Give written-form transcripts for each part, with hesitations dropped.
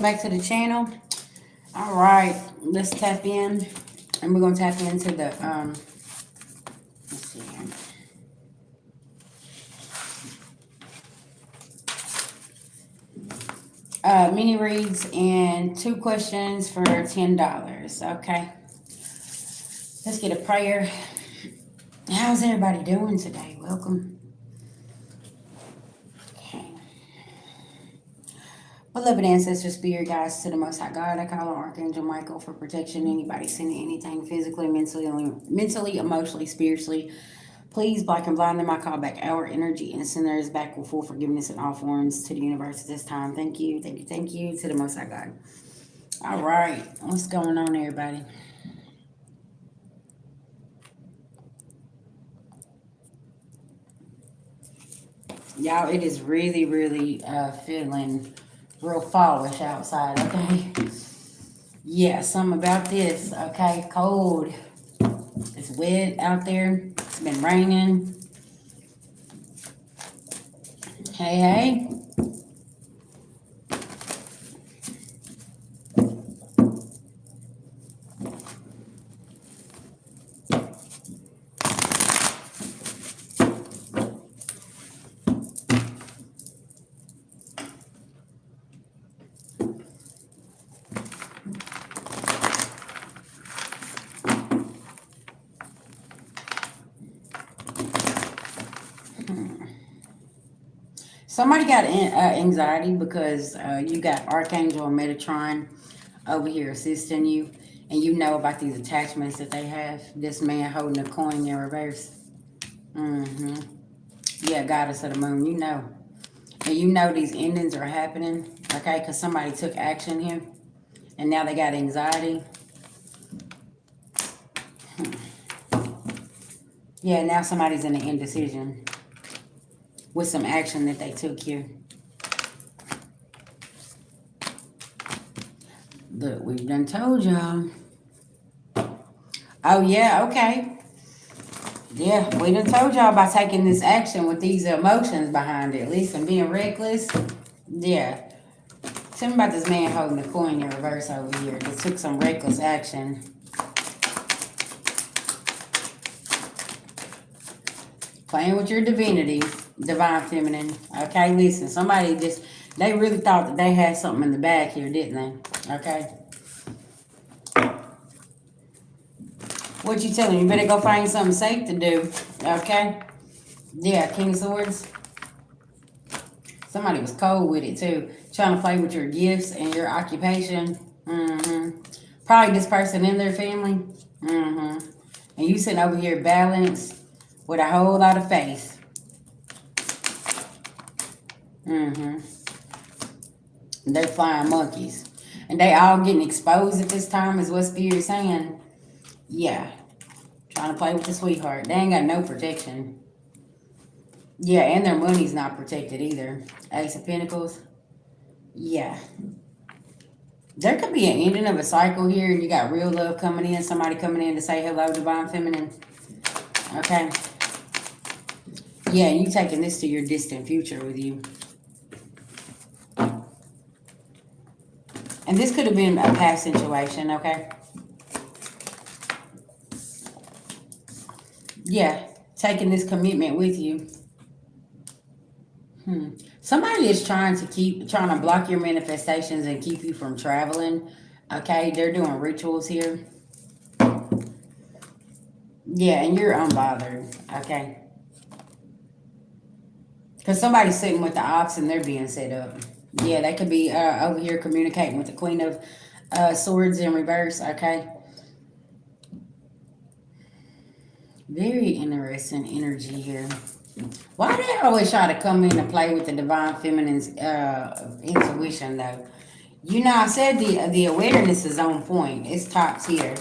Back to the channel. All right, let's tap in, and we're gonna tap into the let's see here. Mini reads and 2 questions for $10. Okay, let's get a prayer. How's everybody doing today? Welcome. Okay. Beloved ancestors, spirit guides to the Most High God, I call on Archangel Michael for protection. Anybody sending anything physically, mentally, emotionally, spiritually, please block and blind them. I call back our energy and send theirs back with full forgiveness in all forms to the universe at this time. Thank you, thank you, thank you to the Most High God. All right, what's going on, everybody? Y'all, it is really, really feeling real fallish outside, okay? Yeah, something about this, okay? Cold. It's wet out there. It's been raining. Hey, hey. Somebody got anxiety because you got Archangel and Metatron over here assisting you, and you know about these attachments that they have. This man holding a coin in reverse. Mm-hmm. Yeah, goddess of the moon, you know. And you know these endings are happening, okay? Because somebody took action here, and now they got anxiety. Yeah, now somebody's in the indecision with some action that they took here. Look, we've done told y'all. Oh, yeah, okay. Yeah, we done told y'all about taking this action with these emotions behind it. At least and being reckless. Yeah. Tell me about this man holding the coin in reverse over here that took some reckless action. Playing with your divinity, divine feminine. Okay, listen, somebody just, they really thought that they had something in the bag here, didn't they? Okay. What you telling me? You better go find something safe to do. Okay? Yeah, King of Swords. Somebody was cold with it too. Trying to play with your gifts and your occupation. Mm-hmm. Probably this person in their family. Mm-hmm. And you sitting over here balanced with a whole lot of faith. Mm-hmm. They're flying monkeys. And they all getting exposed at this time is what Spirit's saying. Yeah. Trying to play with the sweetheart. They ain't got no protection. Yeah, and their money's not protected either. Ace of Pentacles. Yeah. There could be an ending of a cycle here, and you got real love coming in. Somebody coming in to say hello, divine feminine. Okay. Yeah, and you taking this to your distant future with you. And this could have been a past situation, okay? Yeah, taking this commitment with you. Somebody is trying to block your manifestations and keep you from traveling. Okay, they're doing rituals here. Yeah, and you're unbothered. Okay. Because somebody's sitting with the ox and they're being set up. Yeah, they could be over here communicating with the Queen of Swords in reverse. Okay. Very interesting energy here. Why do they always try to come in and play with the divine feminine's intuition, though? You know, I said the awareness is on point. It's top tier.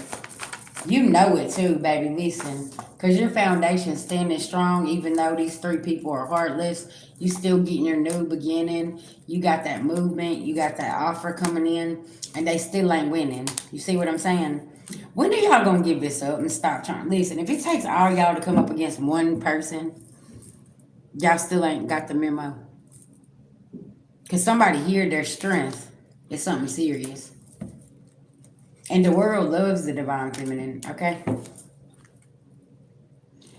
You know it too, baby. Listen, because your foundation's standing strong, even though these 3 people are heartless, you still getting your new beginning. You got that movement. You got that offer coming in, and they still ain't winning. You see what I'm saying? When are y'all going to give this up and stop trying? Listen, if it takes all y'all to come up against one person, y'all still ain't got the memo. Because somebody hear their strength. It's something serious. And the world loves the divine feminine, okay?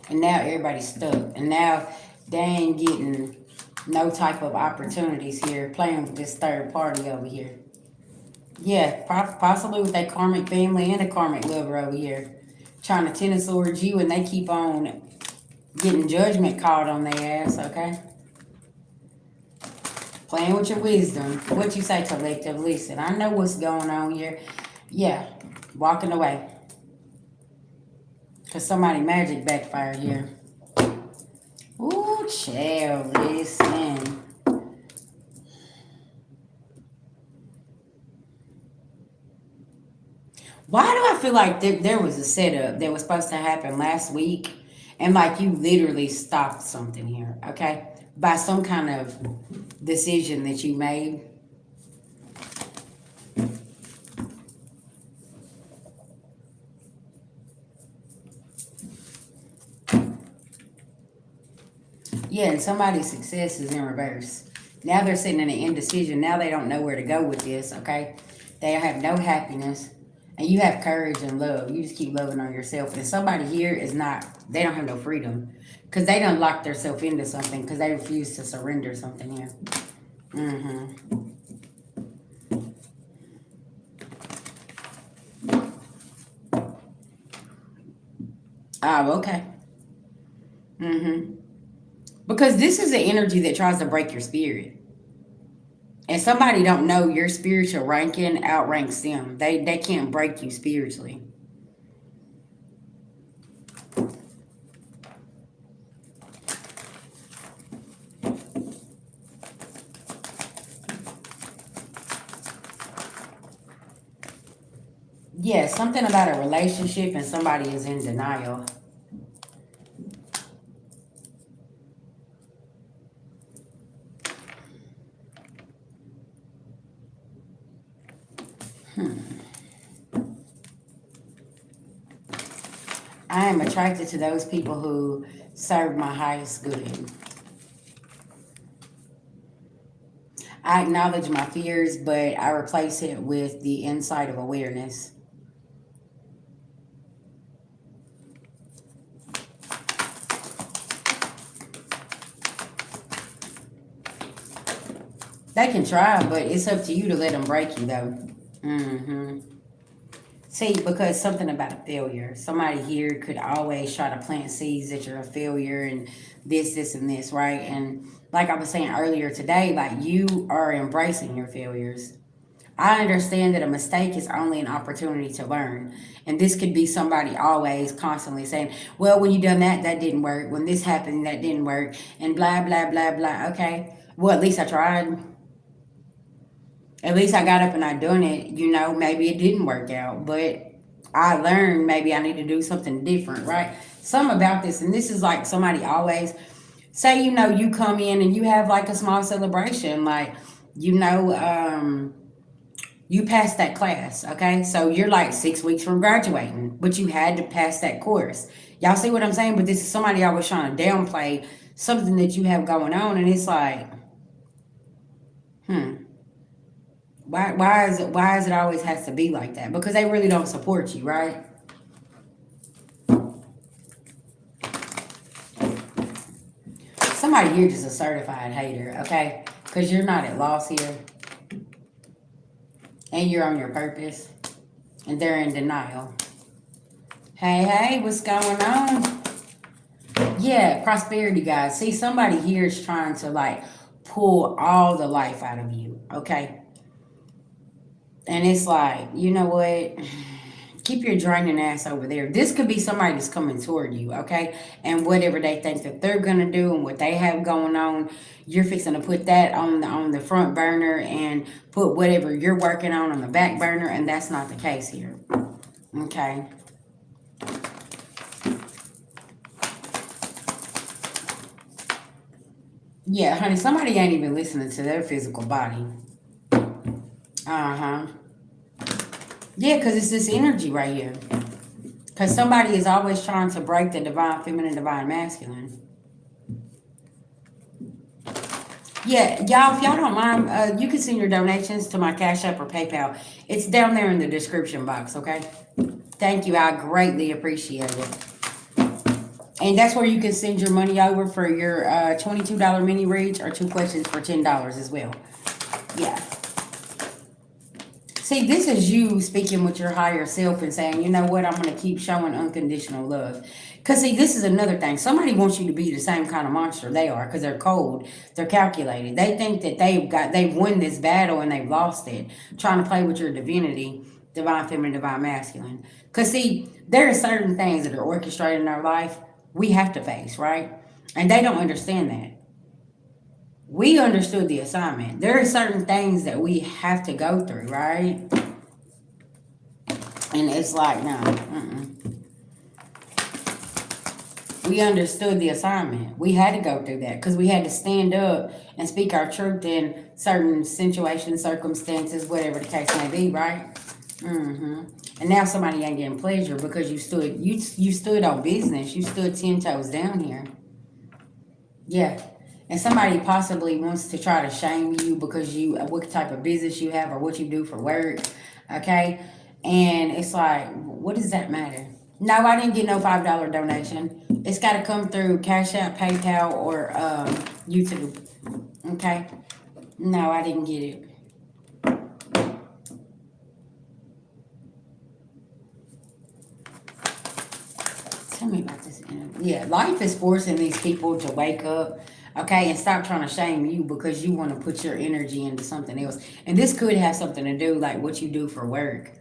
And now everybody's stuck. And now they ain't getting no type of opportunities here playing with this third party over here. Yeah, possibly with that karmic family and a karmic lover over here. Trying to tennis towards you and they keep on getting judgment called on their ass, okay? Playing with your wisdom. What you say, collective? Listen, I know what's going on here. Yeah, walking away. Because somebody magic backfired here. Ooh, child, listen. Why do I feel like there was a setup that was supposed to happen last week and like you literally stopped something here, okay? By some kind of decision that you made? Yeah, and somebody's success is in reverse. Now they're sitting in an indecision. Now they don't know where to go with this, okay? They have no happiness. And you have courage and love. You just keep loving on yourself. And somebody here is not, they don't have no freedom. Because they done locked themselves into something because they refuse to surrender something here. Mm-hmm. Oh, okay. Mm-hmm. Because this is an energy that tries to break your spirit. And somebody don't know your spiritual ranking outranks them. They can't break you spiritually. Yeah, something about a relationship and somebody is in denial. I am attracted to those people who serve my highest good. I acknowledge my fears, but I replace it with the insight of awareness. They can try, but it's up to you to let them break you, though. Mm-hmm. See, because something about a failure. Somebody here could always try to plant seeds that you're a failure and this, and this, right? And like I was saying earlier today, like you are embracing your failures. I understand that a mistake is only an opportunity to learn. And this could be somebody always constantly saying, well, when you done that, that didn't work. When this happened, that didn't work. And blah, blah, blah, blah. Okay. Well, at least I tried. At least I got up and I done it. You know, maybe it didn't work out. But I learned maybe I need to do something different, right? Some about this. And this is like somebody always say, you know, you come in and you have like a small celebration. Like, you know, you passed that class, okay? So you're like 6 weeks from graduating, but you had to pass that course. Y'all see what I'm saying? But this is somebody always trying to downplay something that you have going on, and it's like, hmm, why is it always has to be like that? Because they really don't support you, right? Somebody here just a certified hater, okay? Because you're not at loss here, and you're on your purpose, and they're in denial. Hey, hey, what's going on? Yeah, prosperity, guys. See, somebody here is trying to like pull all the life out of you, okay? And it's like, you know what? Keep your draining ass over there. This could be somebody that's coming toward you, okay? And whatever they think that they're gonna do and what they have going on, you're fixing to put that on the front burner and put whatever you're working on the back burner, and that's not the case here, okay? Yeah, honey, somebody ain't even listening to their physical body. Uh-huh. Yeah, because it's this energy right here. Because somebody is always trying to break the divine feminine, divine masculine. Yeah, y'all, if y'all don't mind, you can send your donations to my Cash App or PayPal. It's down there in the description box, okay? Thank you. I greatly appreciate it. And that's where you can send your money over for your $22 mini reach or two questions for $10 as well. Yeah. See, this is you speaking with your higher self and saying, you know what, I'm going to keep showing unconditional love. Because, see, this is another thing. Somebody wants you to be the same kind of monster they are because they're cold. They're calculated. They think that they've won this battle and they've lost it, trying to play with your divinity, divine feminine, divine masculine. Because, see, there are certain things that are orchestrated in our life we have to face, right? And they don't understand that. We understood the assignment. There are certain things that we have to go through, right? And it's like, no, we understood the assignment. We had to go through that because we had to stand up and speak our truth in certain situations, circumstances, whatever the case may be, right? And now somebody ain't getting pleasure because you stood on business. You stood 10 toes down here. Yeah. And somebody possibly wants to try to shame you because you what type of business you have or what you do for work. Okay? And it's like, what does that matter? No, I didn't get no $5 donation. It's gotta come through Cash App, PayPal, or YouTube. Okay? No, I didn't get it. Tell me about this. Yeah, life is forcing these people to wake up, okay, and stop trying to shame you because you want to put your energy into something else. And this could have something to do like what you do for work.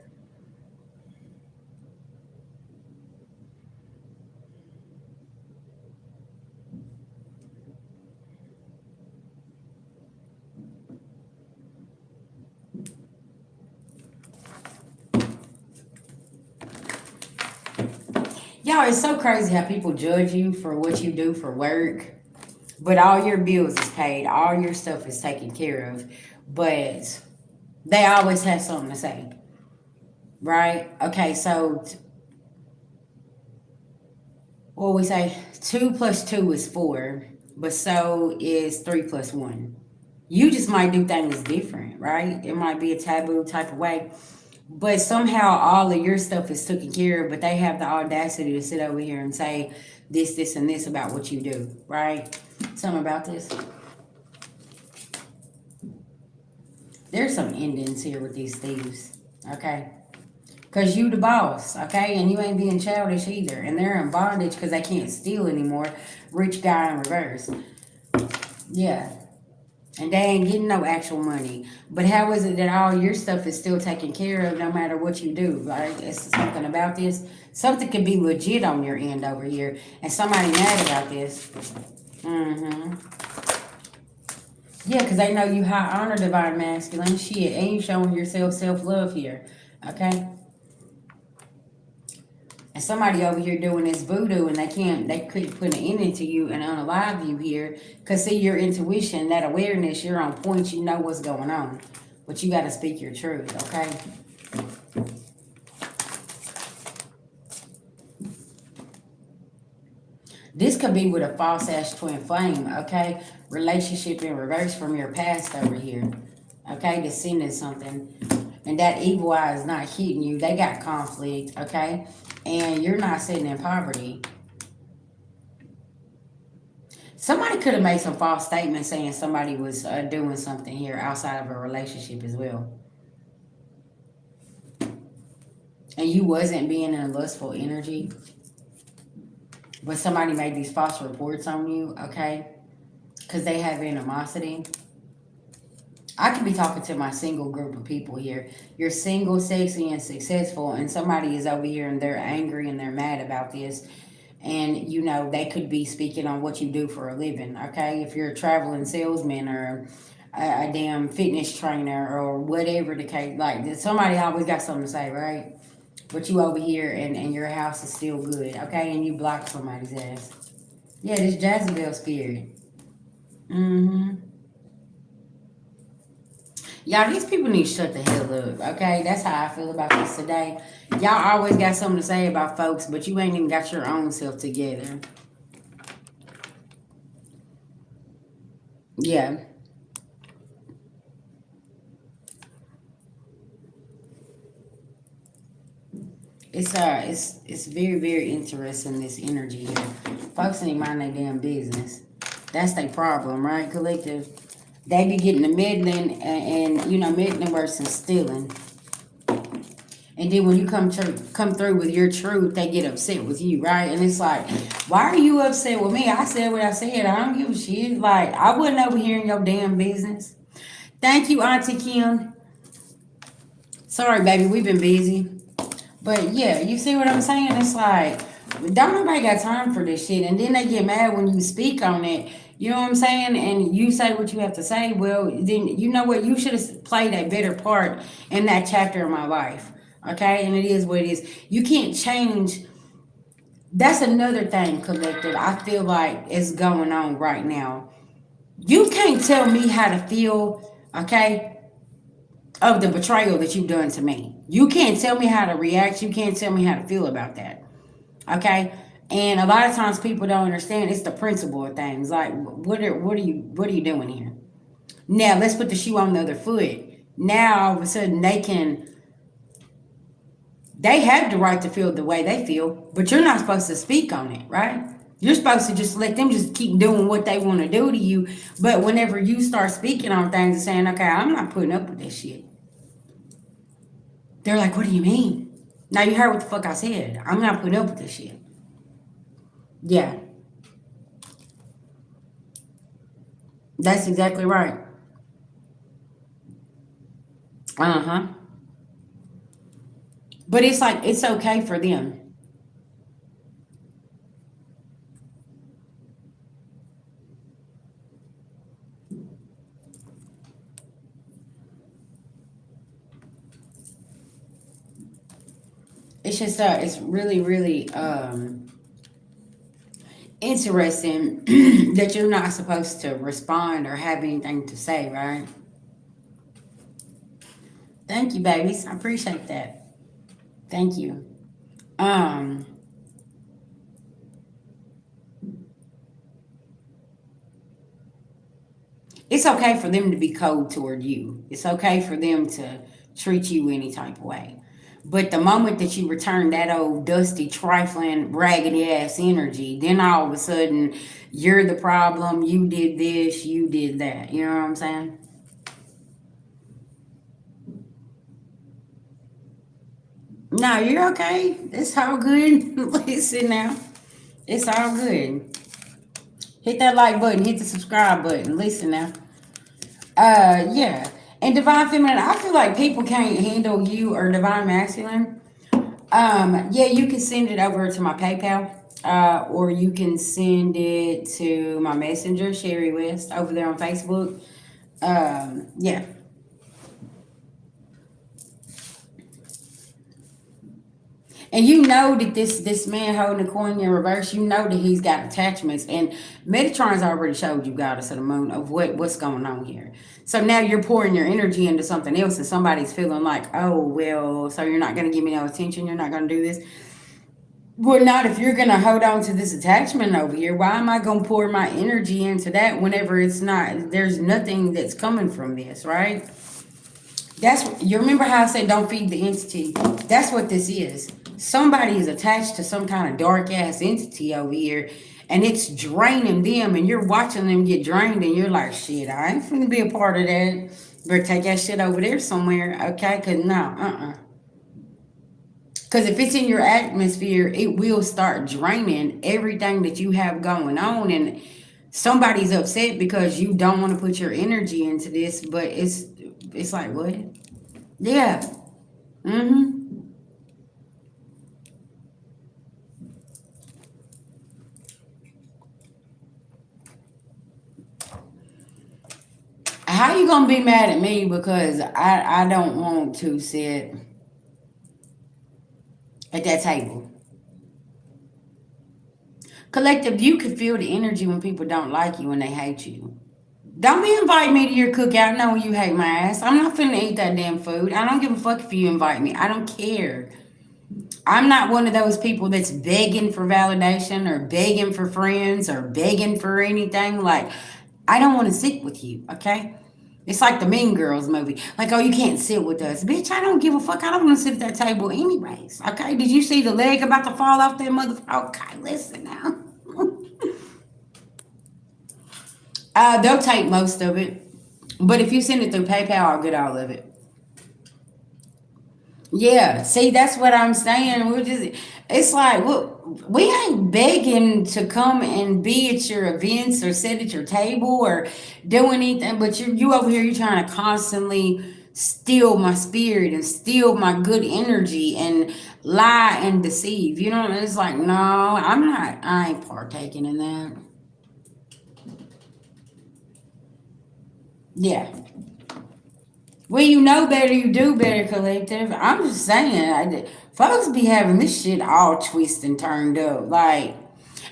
Y'all, it's so crazy how people judge you for what you do for work, but all your bills is paid, all your stuff is taken care of, but they always have something to say, right? Okay, so what we say, 2 plus 2 is 4, but so is 3 plus 1. You just might do things different, right? It might be a taboo type of way, but somehow all of your stuff is taken care of, but they have the audacity to sit over here and say this, and this about what you do, right? Something about this. There's some endings here with these thieves, okay? Because you the boss, okay? And you ain't being childish either. And they're in bondage because they can't steal anymore. Rich guy in reverse. Yeah. And they ain't getting no actual money. But how is it that all your stuff is still taken care of no matter what you do, right? It's something about this. Something could be legit on your end over here. And somebody mad about this. Mm-hmm. Yeah, because they know you high honor divine masculine. Shit, and you showing yourself self-love here. Okay? And somebody over here doing this voodoo and they couldn't put an end into you and unalive you here. Cause see your intuition, that awareness, you're on point, you know what's going on. But you gotta speak your truth, okay? This could be with a false ash twin flame, okay? Relationship in reverse from your past over here. Okay, descending something. And that evil eye is not hitting you. They got conflict, okay? And you're not sitting in poverty. Somebody could have made some false statements saying somebody was doing something here outside of a relationship as well. And you wasn't being in a lustful energy. But somebody made these false reports on you, okay? Because they have animosity. I could be talking to my single group of people here. You're single, sexy, and successful, and somebody is over here and they're angry and they're mad about this. And you know, they could be speaking on what you do for a living, okay? If you're a traveling salesman or a damn fitness trainer or whatever the case, like somebody always got something to say, right? But you over here and your house is still good, okay? And you block somebody's ass. Yeah, this Jezebel spirit. Mm-hmm. Y'all, these people need to shut the hell up, okay? That's how I feel about this today. Y'all always got something to say about folks, but you ain't even got your own self together. Yeah. It's very very interesting, this energy here. Folks ain't mind their damn business. That's their problem, right? Collective. They be getting the meddling, and you know, meddling worse than stealing. And then when you come through with your truth, they get upset with you, right? And it's like, why are you upset with me? I said what I said. I don't give a shit. Like, I wasn't over here in your damn business. Thank you, Auntie Kim. Sorry, baby, we've been busy. But yeah, you see what I'm saying? It's like, don't nobody got time for this shit. And then they get mad when you speak on it. You know what I'm saying? And you say what you have to say. Well, then you know what? You should have played a better part in that chapter of my life. Okay? And it is what it is. You can't change. That's another thing, collective, I feel like is going on right now. You can't tell me how to feel, okay, of the betrayal that you've done to me. You can't tell me how to react. You can't tell me how to feel about that. Okay? And a lot of times people don't understand it's the principle of things. Like, what are you doing here? Now let's put the shoe on the other foot. Now all of a sudden they have the right to feel the way they feel, but you're not supposed to speak on it, right? You're supposed to just let them just keep doing what they want to do to you. But whenever you start speaking on things and saying, okay, I'm not putting up with this shit, they're like, what do you mean? Now you heard what the fuck I said. I'm not putting up with this shit. Yeah, that's exactly right. Uh-huh. But it's like, it's okay for them. It's just it's really, really interesting that you're not supposed to respond or have anything to say, right? Thank you, babies. I appreciate that. Thank you. Um, it's okay for them to be cold toward you. It's okay for them to treat you any type of way. But the moment that you return that old dusty, trifling, raggedy ass energy, then all of a sudden you're the problem. You did this, you did that. You know what I'm saying? No, you're okay. It's all good. Listen now. It's all good. Hit that like button, hit the subscribe button. Listen now. Yeah. And divine feminine, I feel like people can't handle you or divine masculine. Yeah, you can send it over to my PayPal. Or you can send it to my messenger, Sherry West, over there on Facebook. Yeah. And you know that this man holding the coin in reverse, you know that he's got attachments. And Metatron's already showed you, goddess of the moon, of what's going on here. So now you're pouring your energy into something else, and somebody's feeling like, oh well, so you're not gonna give me no attention, you're not gonna do this. Well, not if you're gonna hold on to this attachment over here. Why am I gonna pour my energy into that whenever it's not, there's nothing that's coming from this, right? That's, you remember how I said don't feed the entity? That's what this is. Somebody is attached to some kind of dark ass entity over here, and it's draining them, and you're watching them get drained, and you're like, shit, I ain't finna be a part of that. Better take that shit over there somewhere, okay? Cause no, Cause if it's in your atmosphere, it will start draining everything that you have going on, and somebody's upset because you don't want to put your energy into this, but it's like what? Yeah. Mm-hmm. How you gonna be mad at me because I don't want to sit at that table? Collective, you can feel the energy when people don't like you and they hate you. Don't be inviting me to your cookout knowing you hate my ass. I'm not finna eat that damn food. I don't give a fuck if you invite me. I don't care. I'm not one of those people that's begging for validation or begging for friends or begging for anything. Like, I don't want to sit with you, okay? It's like the Mean Girls movie. Like, oh, you can't sit with us. Bitch, I don't give a fuck. I don't want to sit at that table anyways. Okay? Did you see the leg about to fall off that motherfucker? Okay, listen now. They'll take most of it. But if you send it through PayPal, I'll get all of it. Yeah, see, that's what I'm saying. We're just, it's like, we ain't begging to come and be at your events or sit at your table or do anything, but you over here, you're trying to constantly steal my spirit and steal my good energy and lie and deceive. You know, it's like, no, I ain't partaking in that. Yeah. Well, you know better, you do better, collective. I'm just saying, folks be having this shit all twisted and turned up, like,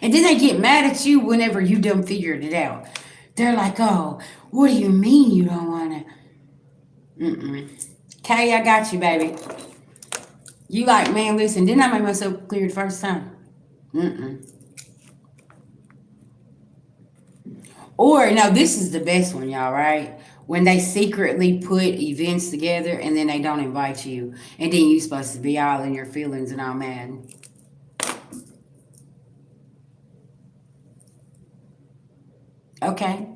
and then they get mad at you whenever you done figured it out. They're like, "Oh, what do you mean you don't wanna?" Mm-mm. Kay, I got you, baby. You like, man? Listen, didn't I make myself clear the first time? Mm-mm. Or no, this is the best one, y'all, right? When they secretly put events together and then they don't invite you, and then you supposed to be all in your feelings and all mad. Okay,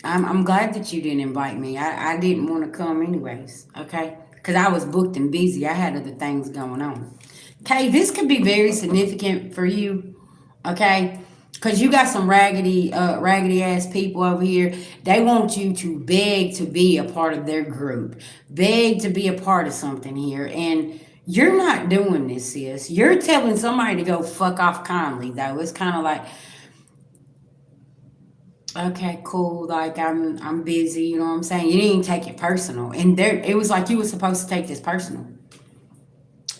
I'm glad that you didn't invite me. I didn't want to come anyways. Okay, because I was booked and busy. I had other things going on. Okay, this could be very significant for you. Okay, because you got some raggedy ass people over here. They want you to beg to be a part of their group, beg to be a part of something here, and you're not doing this, sis. You're telling somebody to go fuck off kindly, though. It's kind of like, okay, cool. Like, I'm busy. You know what I'm saying? You didn't take it personal, and there it was like you were supposed to take this personal.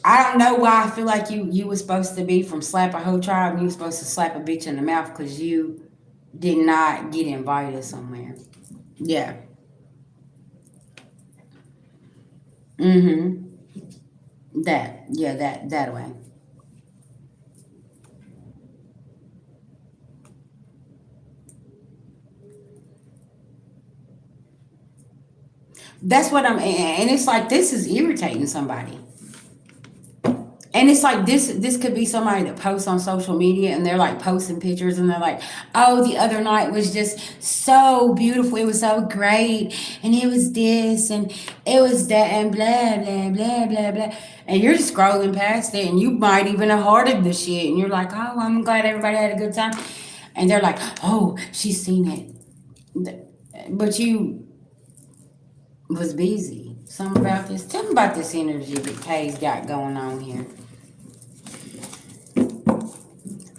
I don't know why I feel like you were supposed to be from slap a hoe tribe. And you were supposed to slap a bitch in the mouth because you did not get invited somewhere. Yeah. Mm-hmm. That way. That's what and it's like this is irritating somebody. And it's like this could be somebody that posts on social media and they're like posting pictures and they're like, oh, the other night was just so beautiful. It was so great. And it was this and it was that and blah blah blah blah blah. And you're just scrolling past it and you might even have hearted the shit and you're like, oh, I'm glad everybody had a good time. And they're like, oh, she's seen it. But you was busy. Something about this. Tell me about this energy that Kay's got going on here.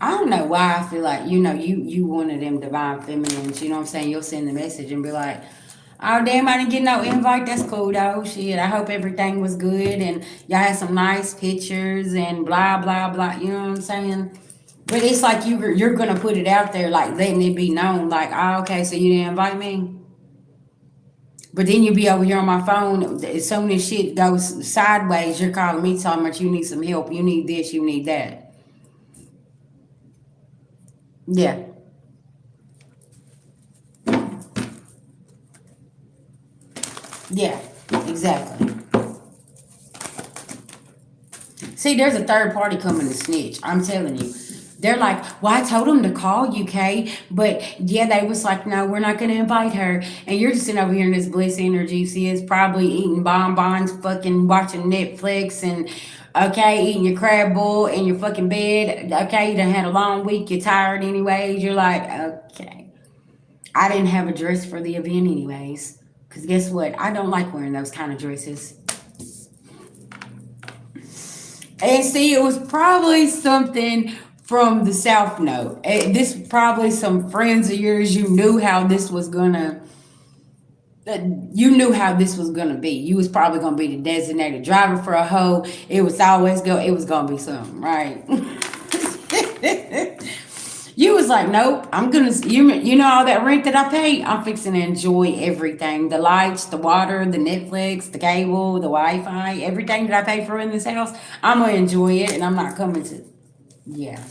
I don't know why I feel like you one of them divine feminines. You know what I'm saying? You'll send the message and be like, "Oh damn, I didn't get no invite. That's cool though. Shit, I hope everything was good and y'all had some nice pictures and blah blah blah." You know what I'm saying? But it's like you're gonna put it out there, like letting it be known, like, "Oh, okay, so you didn't invite me." But then you be over here on my phone. As soon as shit goes sideways, you're calling me talking about you need some help. You need this. You need that. Yeah. Yeah. Exactly. See, there's a third party coming to snitch. I'm telling you. They're like, well, I told them to call you, Kay. But yeah, they was like, no, we're not going to invite her. And you're just sitting over here in this bliss energy. See, it's probably eating bonbons, fucking watching Netflix, and okay, eating your crab bowl in your fucking bed. Okay, you done had a long week. You're tired anyways. You're like, okay. I didn't have a dress for the event anyways. Because guess what? I don't like wearing those kind of dresses. And see, it was probably something from the South Note. This probably some friends of yours. You knew how this was gonna. You knew how this was gonna be. You was probably gonna be the designated driver for a hoe. It was always go. It was gonna be something, right? You was like, nope. I'm gonna. You know all that rent that I pay. I'm fixing to enjoy everything. The lights, the water, the Netflix, the cable, the Wi-Fi, everything that I pay for in this house. I'm gonna enjoy it, and I'm not coming to. Yeah.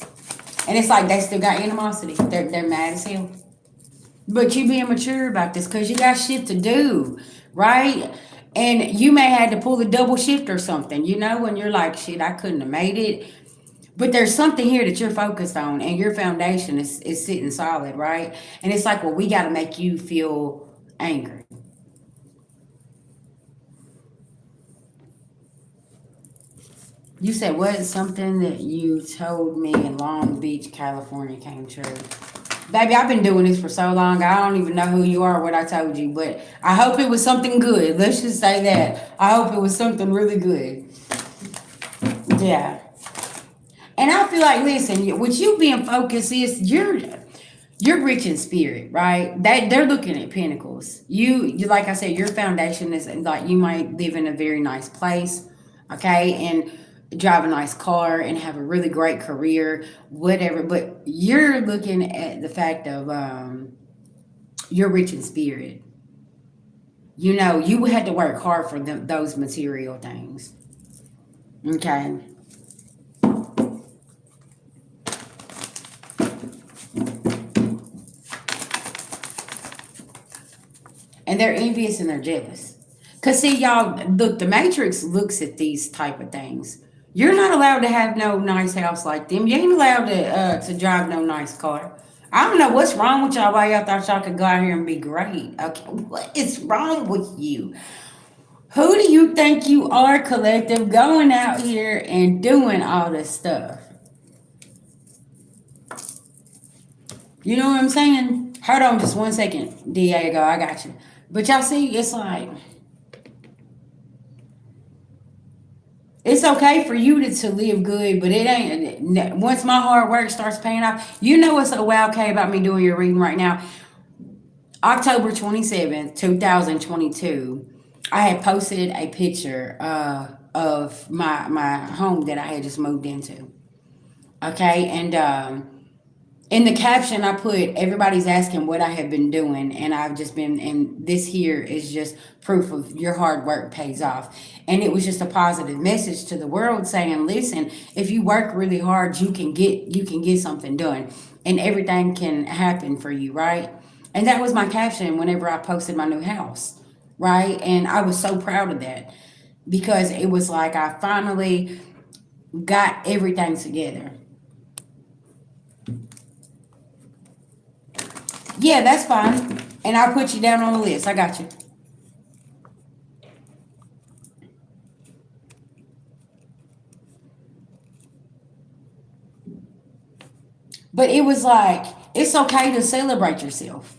And it's like they still got animosity. They're mad as hell. But you being mature about this because you got shit to do, right? And you may had to pull a double shift or something, when you're like, shit, I couldn't have made it. But there's something here that you're focused on, and your foundation is sitting solid, right? And it's like, well, we got to make you feel angry. You said what? Something that you told me in Long Beach, California came true. Baby, I've been doing this for so long, I don't even know who you are, what I told you, but I hope it was something good. Let's just say that. I hope it was something really good. Yeah. And I feel like, listen, with you being focused is you're rich in spirit, right? They're looking at pinnacles. You like I said, your foundation is like you might live in a very nice place, okay, and drive a nice car and have a really great career, whatever. But you're looking at the fact of you're rich in spirit. You had to work hard for those material things. Okay. And they're envious and they're jealous. Cause see, y'all, look, the Matrix looks at these type of things. You're not allowed to have no nice house like them. You ain't allowed to drive no nice car. I don't know what's wrong with y'all. Why y'all thought y'all could go out here and be great? Okay, what is wrong with you? Who do you think you are, collective, going out here and doing all this stuff? You know what I'm saying? Hold on, just 1 second, Diego. I got you. But y'all see, it's like it's okay for you to live good, but it ain't. Once my hard work starts paying off, what's so okay about me doing your reading right now? October 27th, 2022, I had posted a picture of my home that I had just moved into. Okay, and in the caption I put, everybody's asking what I have been doing, and I've just been, and this here is just proof of your hard work pays off. And it was just a positive message to the world saying, listen, if you work really hard, you can get something done, and everything can happen for you, right? And that was my caption whenever I posted my new house, right? And I was so proud of that because it was like I finally got everything together. Yeah, that's fine. And I'll put you down on the list. I got you. But it was like, it's okay to celebrate yourself.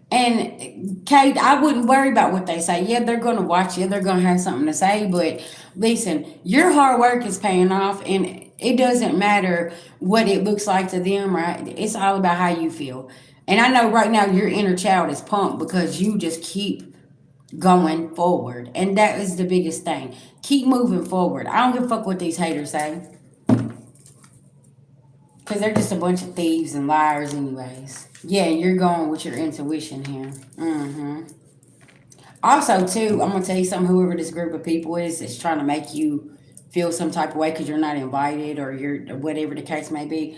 And Kate, I wouldn't worry about what they say. Yeah, they're going to watch you. They're going to have something to say. But listen, your hard work is paying off. And it doesn't matter what it looks like to them, right? It's all about how you feel. And I know right now your inner child is pumped because you just keep going forward. And that is the biggest thing. Keep moving forward. I don't give a fuck what these haters say. Because they're just a bunch of thieves and liars, anyways. Yeah, you're going with your intuition here. Also, too, I'm going to tell you something. Whoever this group of people is trying to make you feel some type of way because you're not invited or you're whatever the case may be.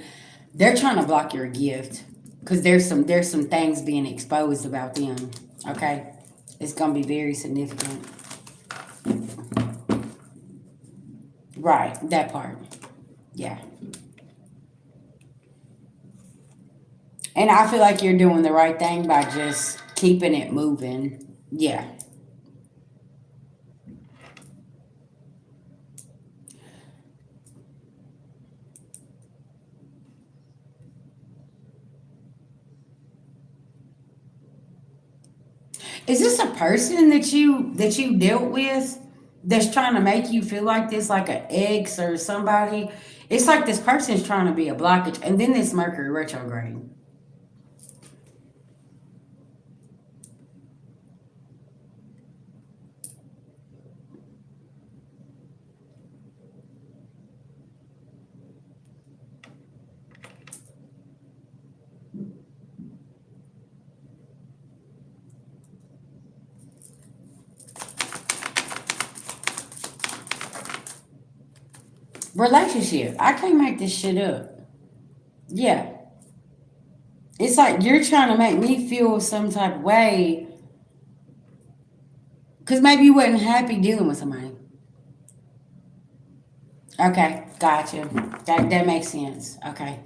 They're trying to block your gift because there's some things being exposed about them. Okay, it's going to be very significant. Right, that part. Yeah. And I feel like you're doing the right thing by just keeping it moving. Yeah. Is this a person that you dealt with that's trying to make you feel like this, like an ex or somebody? It's like this person's trying to be a blockage, and then this Mercury retrograde. Relationship. I can't make this shit up. Yeah. It's like you're trying to make me feel some type of way because maybe you wasn't happy dealing with somebody. Okay, gotcha. That makes sense. Okay.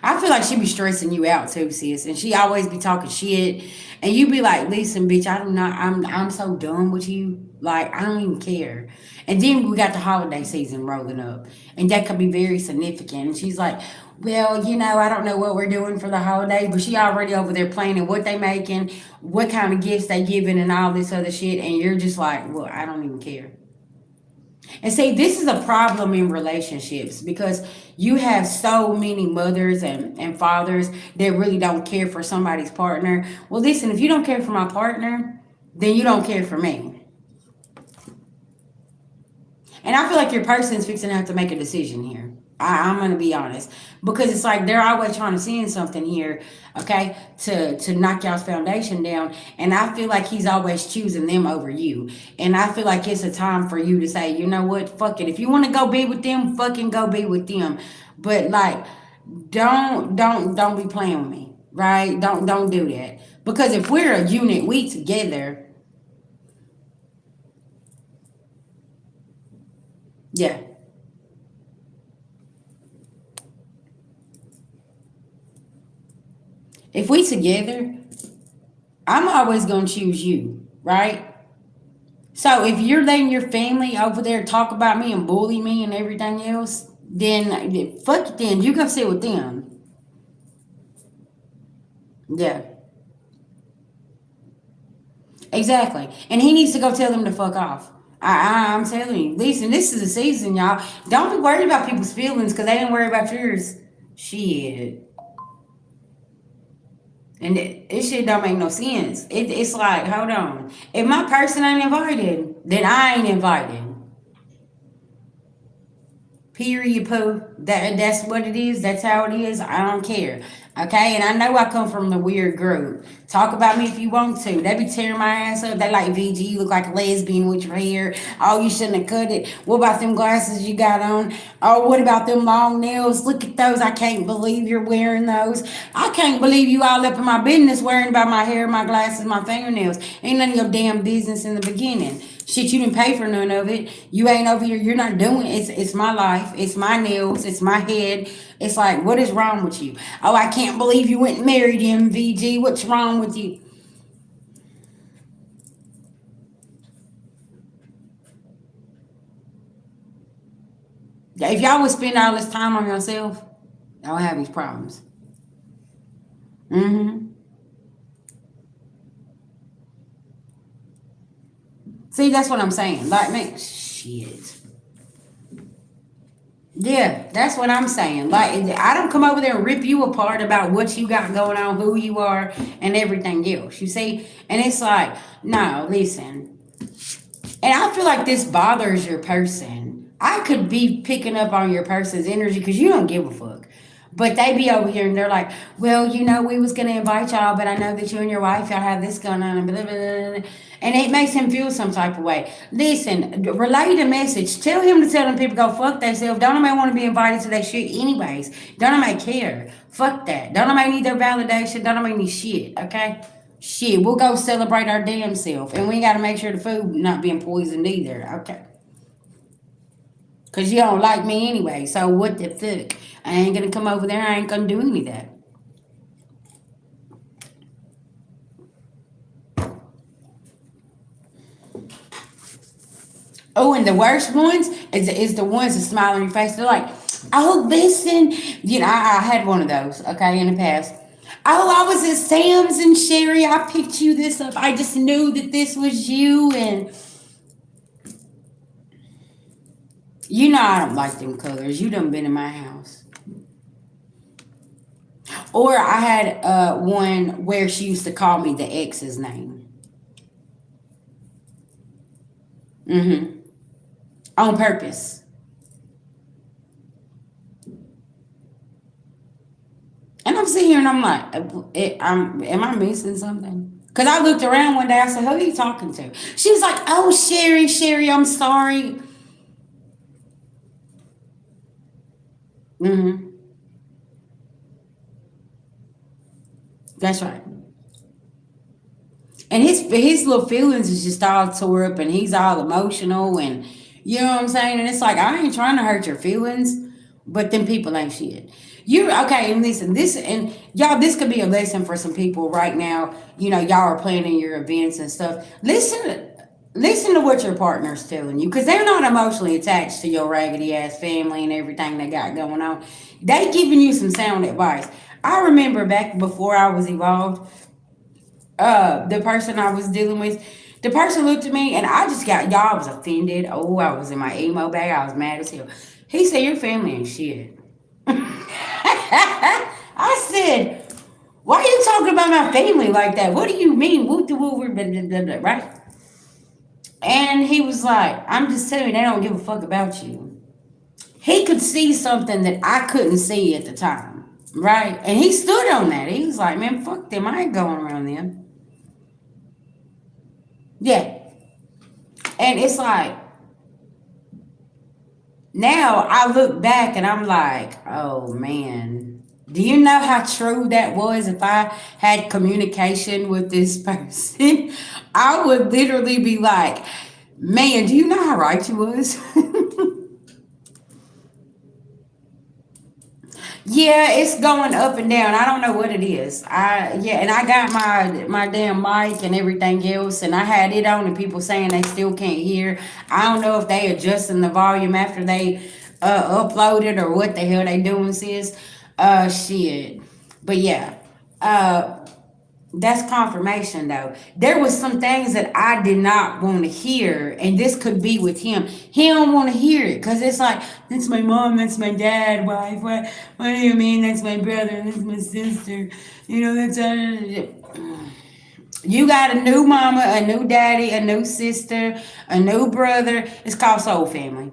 I feel like she be stressing you out too, sis, and she always be talking shit, and you be like, "Listen, bitch, I do not. I'm so done with you. Like, I don't even care." And then we got the holiday season rolling up, and that could be very significant. And she's like, "Well, I don't know what we're doing for the holidays, but she already over there planning what they making, what kind of gifts they giving, and all this other shit." And you're just like, "Well, I don't even care." And see, this is a problem in relationships because you have so many mothers and fathers that really don't care for somebody's partner. Well, listen, if you don't care for my partner, then you don't care for me. And I feel like your person's fixing to have to make a decision here. I'm gonna be honest because it's like they're always trying to see something here, okay, to knock y'all's foundation down. And I feel like he's always choosing them over you. And I feel like it's a time for you to say, you know what, fuck it. If you want to go be with them, fucking go be with them. But like, don't be playing with me, right? Don't do that because if we're a unit, we together. Yeah. If we together, I'm always gonna choose you, right? So if you're letting your family over there talk about me and bully me and everything else, then fuck it. Then you go sit with them. Yeah, exactly. And he needs to go tell them to fuck off. I'm telling you. Listen, this is the season, y'all. Don't be worried about people's feelings because they didn't worry about yours. Shit. And this shit don't make no sense. It's like, hold on. If my person ain't invited, then I ain't invited. Period, poo. That's what it is. That's how it is. I don't care. Okay, and I know I come from the weird group. Talk about me if you want to. They be tearing my ass up. They like VG. You look like a lesbian with your hair. Oh, you shouldn't have cut it. What about them glasses you got on? Oh, what about them long nails? Look at those. I can't believe you're wearing those. I can't believe you all up in my business worrying about my hair, my glasses, my fingernails. Ain't none of your damn business in the beginning. Shit, you didn't pay for none of it. You ain't over here. You're not doing it. It's my life. It's my nails. It's my head. It's like, what is wrong with you? Oh, I can't believe you went and married him, VG. What's wrong with you? If y'all would spend all this time on yourself, y'all have these problems. Mm-hmm. See, that's what I'm saying. Like, man, shit. Yeah, that's what I'm saying. Like, I don't come over there and rip you apart about what you got going on, who you are, and everything else. You see? And it's like, no, listen. And I feel like this bothers your person. I could be picking up on your person's energy because you don't give a fuck. But they be over here and they're like, well, we was gonna invite y'all, but I know that you and your wife y'all have this going on and blah blah blah. And it makes him feel some type of way. Listen, relay the message. Tell him to tell them people go fuck themselves. Don't nobody want to be invited to that shit anyways. Don't nobody care. Fuck that. Don't nobody need their validation. Don't nobody need shit. Okay. Shit, we'll go celebrate our damn self. And we got to make sure the food not being poisoned either. Okay. Because you don't like me anyway. So what the fuck? I ain't going to come over there. I ain't going to do any of that. Oh, and the worst ones is the ones that smile on your face. They're like, oh, listen. I had one of those, okay, in the past. Oh, I was at Sam's and Sherry. I picked you this up. I just knew that this was you. And I don't like them colors. You done been in my house. Or I had one where she used to call me the ex's name. Mm-hmm. On purpose. And I'm sitting here and I'm like, am I missing something? Because I looked around one day. I said, who are you talking to? She was like, oh, Sherry, I'm sorry. Mm-hmm. That's right. And his little feelings is just all tore up, and he's all emotional, and you know what I'm saying. And it's like I ain't trying to hurt your feelings, but them people ain't shit. You okay? And listen, this and y'all, this could be a lesson for some people right now. You know, y'all are planning your events and stuff. Listen to what your partner's telling you, because they're not emotionally attached to your raggedy ass family and everything they got going on. They giving you some sound advice. I remember back before I was evolved, the person I was dealing with, the person looked at me and I just got y'all. I was offended. Oh, I was in my emo bag. I was mad as hell. He said, "Your family ain't shit." I said, "Why are you talking about my family like that? What do you mean?" Whoop de whoop, right? And he was like, "I'm just telling you, they don't give a fuck about you." He could see something that I couldn't see at the time, right? And he stood on that. He was like, "Man, fuck them. I ain't going around them." Yeah. And it's like, now I look back and I'm like, oh man, do you know how true that was? If I had communication with this person, I would literally be like, man, do you know how right you was? Yeah, it's going up and down. I don't know what it is. And I got my damn mic and everything else, and I had it on, and people saying they still can't hear. I don't know if they adjusting the volume after they upload it or what the hell they doing, sis. Shit. But yeah. Uh, that's confirmation though. There was some things that I did not want to hear, and this could be with him. He don't want to hear it because it's like, that's my mom, that's my dad, wife. What do you mean? That's my brother, that's my sister. You know, that's you got a new mama, a new daddy, a new sister, a new brother. It's called soul family.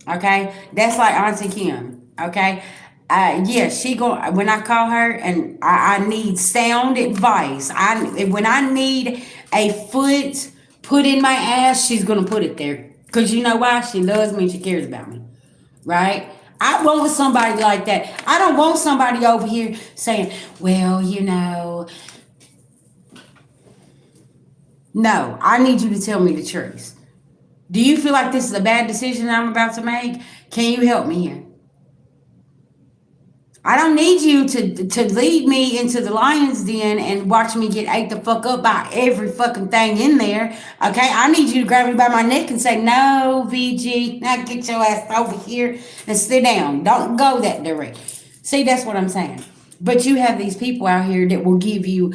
Okay, that's like Auntie Kim. Okay, yeah, she go when I call her and I need sound advice. When I need a foot put in my ass, she's gonna put it there. Cause you know why? She loves me and she cares about me. Right? I want somebody like that. I don't want somebody over here saying, "Well, you know." No, I need you to tell me the truth. Do you feel like this is a bad decision I'm about to make? Can you help me here? I don't need you to lead me into the lion's den and watch me get ate the fuck up by every fucking thing in there. Okay, I need you to grab me by my neck and say, "No, VG, now get your ass over here and sit down. Don't go that direct." See, that's what I'm saying. But you have these people out here that will give you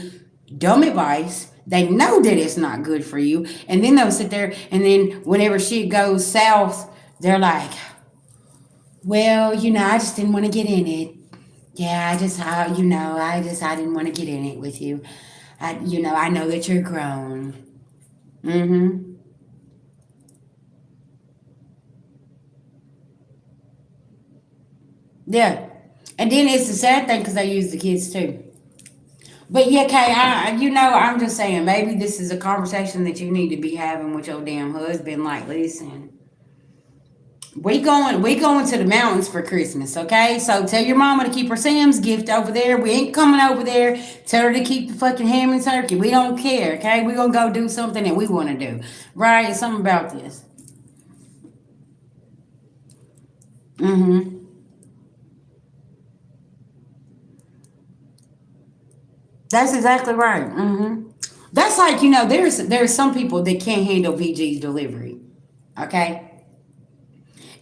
dumb advice. They know that it's not good for you, and then they'll sit there, and then whenever shit goes south, they're like, "Well, you know, I just didn't want to get in it. Yeah, I didn't want to get in it with you. I know that you're grown." Mm-hmm. Yeah. And then it's the sad thing because they use the kids too. But yeah, Kay, I'm just saying, maybe this is a conversation that you need to be having with your damn husband. Like, listen, we going to the mountains for Christmas, okay? So tell your mama to keep her Sam's gift over there. We ain't coming over there. Tell her to keep the fucking ham and turkey. We don't care, okay? We gonna go do something that we want to do, right? It's something about this. Mm-hmm. That's exactly right. Mm-hmm. That's like, there's some people that can't handle VG's delivery, okay?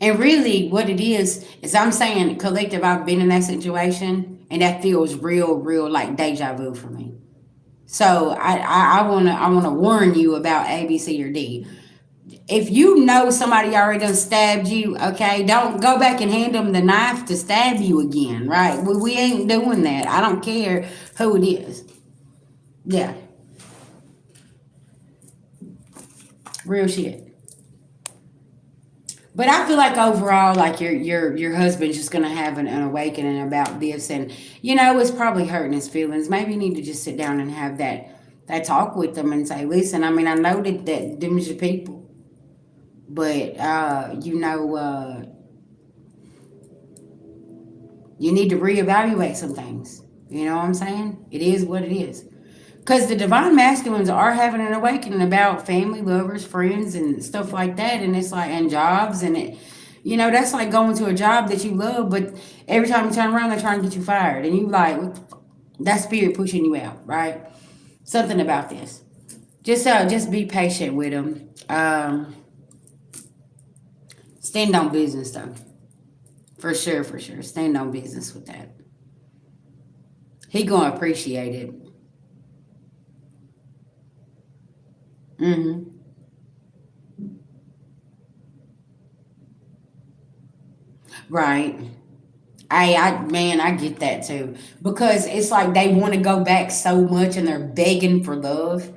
And really, what it is I'm saying, collective, I've been in that situation, and that feels real, real like deja vu for me. So I wanna warn you about A, B, C, or D. If you know somebody already done stabbed you, okay, don't go back and hand them the knife to stab you again, right? We ain't doing that. I don't care who it is. Yeah, real shit. But I feel like overall, like your husband's just gonna have an awakening about this, and it's probably hurting his feelings. Maybe you need to just sit down and have that talk with them and say, listen, I mean, I know that them's your people, but you need to reevaluate some things. You know what I'm saying? It is what it is. Because the divine masculines are having an awakening about family, lovers, friends, and stuff like that. And it's like, and jobs. And it, that's like going to a job that you love, but every time you turn around, they're trying to get you fired. And you like, what the fuck? That spirit pushing you out, right? Something about this. Just be patient with them. Stand on business, though. For sure, for sure. Stand on business with that. He gonna appreciate it. Mm-hmm. Right. Man, I get that too. Because it's like they want to go back so much and they're begging for love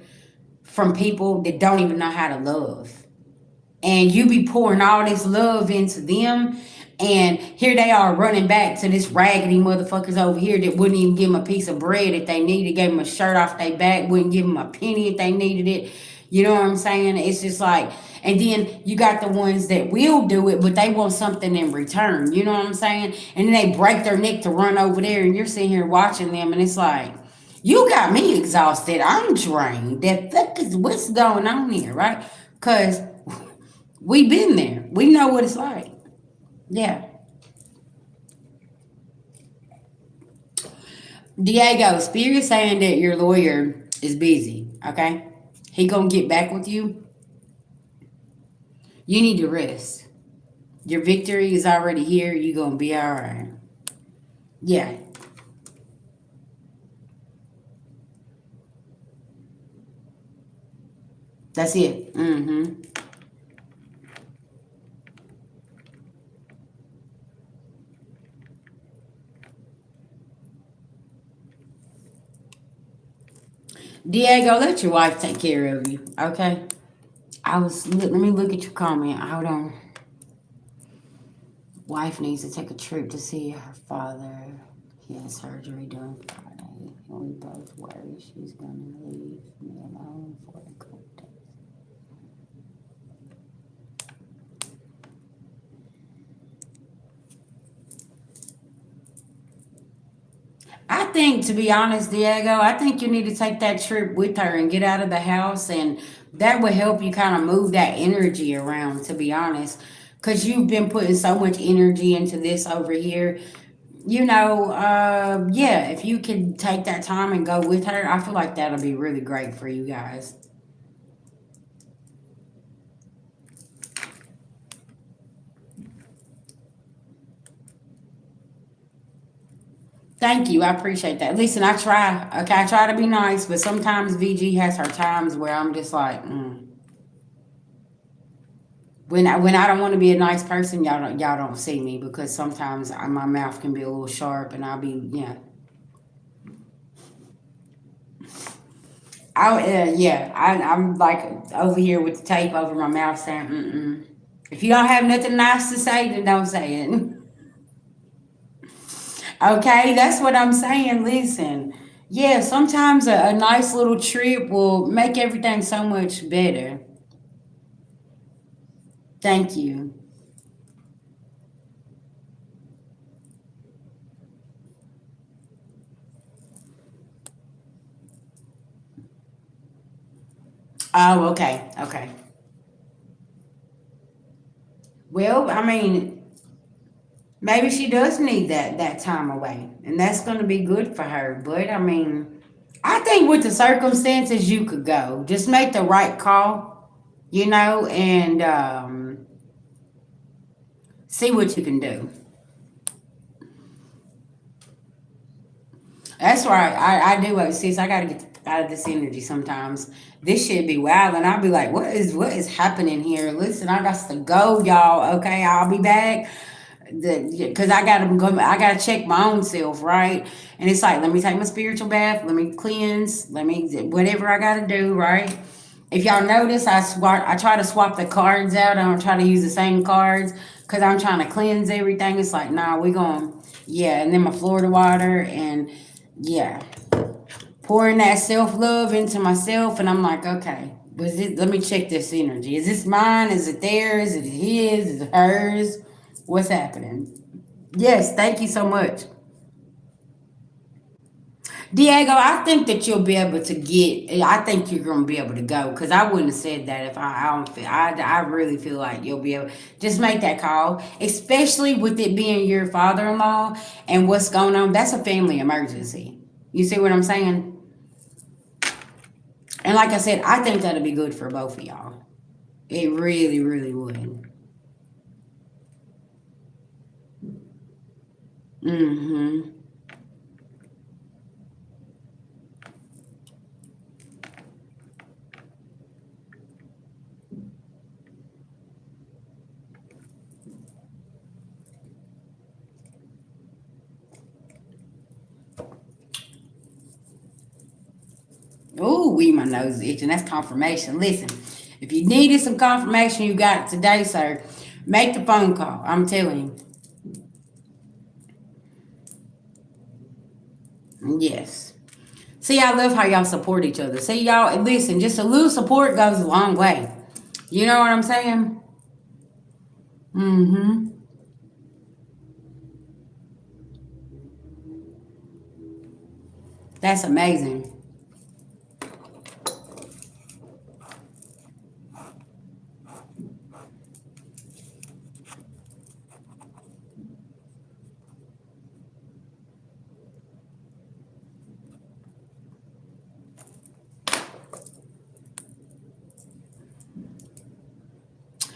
from people that don't even know how to love. And you be pouring all this love into them, and here they are running back to this raggedy motherfuckers over here that wouldn't even give them a piece of bread if they needed, gave them a shirt off their back, wouldn't give them a penny if they needed it. You know what I'm saying? It's just like, and then you got the ones that will do it, but they want something in return. You know what I'm saying? And then they break their neck to run over there, and you're sitting here watching them, and it's like, you got me exhausted. I'm drained. That fuck is what's going on here, right? Because we been there. We know what it's like. Yeah. Diego, Spirit saying that your lawyer is busy. Okay. He gonna get back with you. You need to rest. Your victory is already here. You gonna be all right. Yeah. That's it. Mm-hmm. Diego, let your wife take care of you. Okay. Let me look at your comment. Hold on. Wife needs to take a trip to see her father. He has surgery done Friday. And we both worry she's gonna leave me alone for a couple days. I think, to be honest, Diego, I think you need to take that trip with her and get out of the house, and that would help you kind of move that energy around, to be honest. Because you've been putting so much energy into this over here. Yeah, if you could take that time and go with her, I feel like that'll be really great for you guys. Thank you. I appreciate that. Listen, I try. Okay, I try to be nice, but sometimes VG has her times where I'm just like, when I don't want to be a nice person, y'all don't see me because sometimes my mouth can be a little sharp, and I'll be I'm like over here with the tape over my mouth saying, mm-mm. If you don't have nothing nice to say, then don't say it. Okay, that's what I'm saying. Listen, yeah, sometimes a nice little trip will make everything so much better. Thank you. Oh, okay, okay. Well, I mean, maybe she does need that time away, and that's going to be good for her. But I mean, I think with the circumstances, you could go. Just make the right call, and see what you can do. That's right. I do what sis. I gotta get out of this energy sometimes. This shit be wild, and I'll be like, what is happening here? Listen, I got to go, y'all. Okay, I'll be back. Because I gotta go. I gotta check my own self, right? And it's like, let me take my spiritual bath. Let me cleanse. Let me whatever I gotta do, right? If y'all notice, I try to swap the cards out. I don't try to use the same cards because I'm trying to cleanse everything. It's like, nah, we going, yeah. And then my Florida water, and yeah, pouring that self love into myself, and I'm like, okay, was it? Let me check this energy. Is this mine? Is it theirs? Is it his? Is it hers? What's happening? Yes, thank you so much. Diego, I think that you'll be able to get. I think you're gonna be able to go because I wouldn't have said that if I don't feel. I really feel like you'll be able. Just make that call, especially with it being your father-in-law and what's going on. That's a family emergency. You see what I'm saying? And like I said, I think that'll be good for both of y'all. It really, really would. Mm-hmm. Ooh, my nose is itching. That's confirmation. Listen, if you needed some confirmation, you got it today, sir. Make the phone call. I'm telling you. Yes. See, I love how y'all support each other. See, y'all, listen, just a little support goes a long way. You know what I'm saying? Mm-hmm. That's amazing.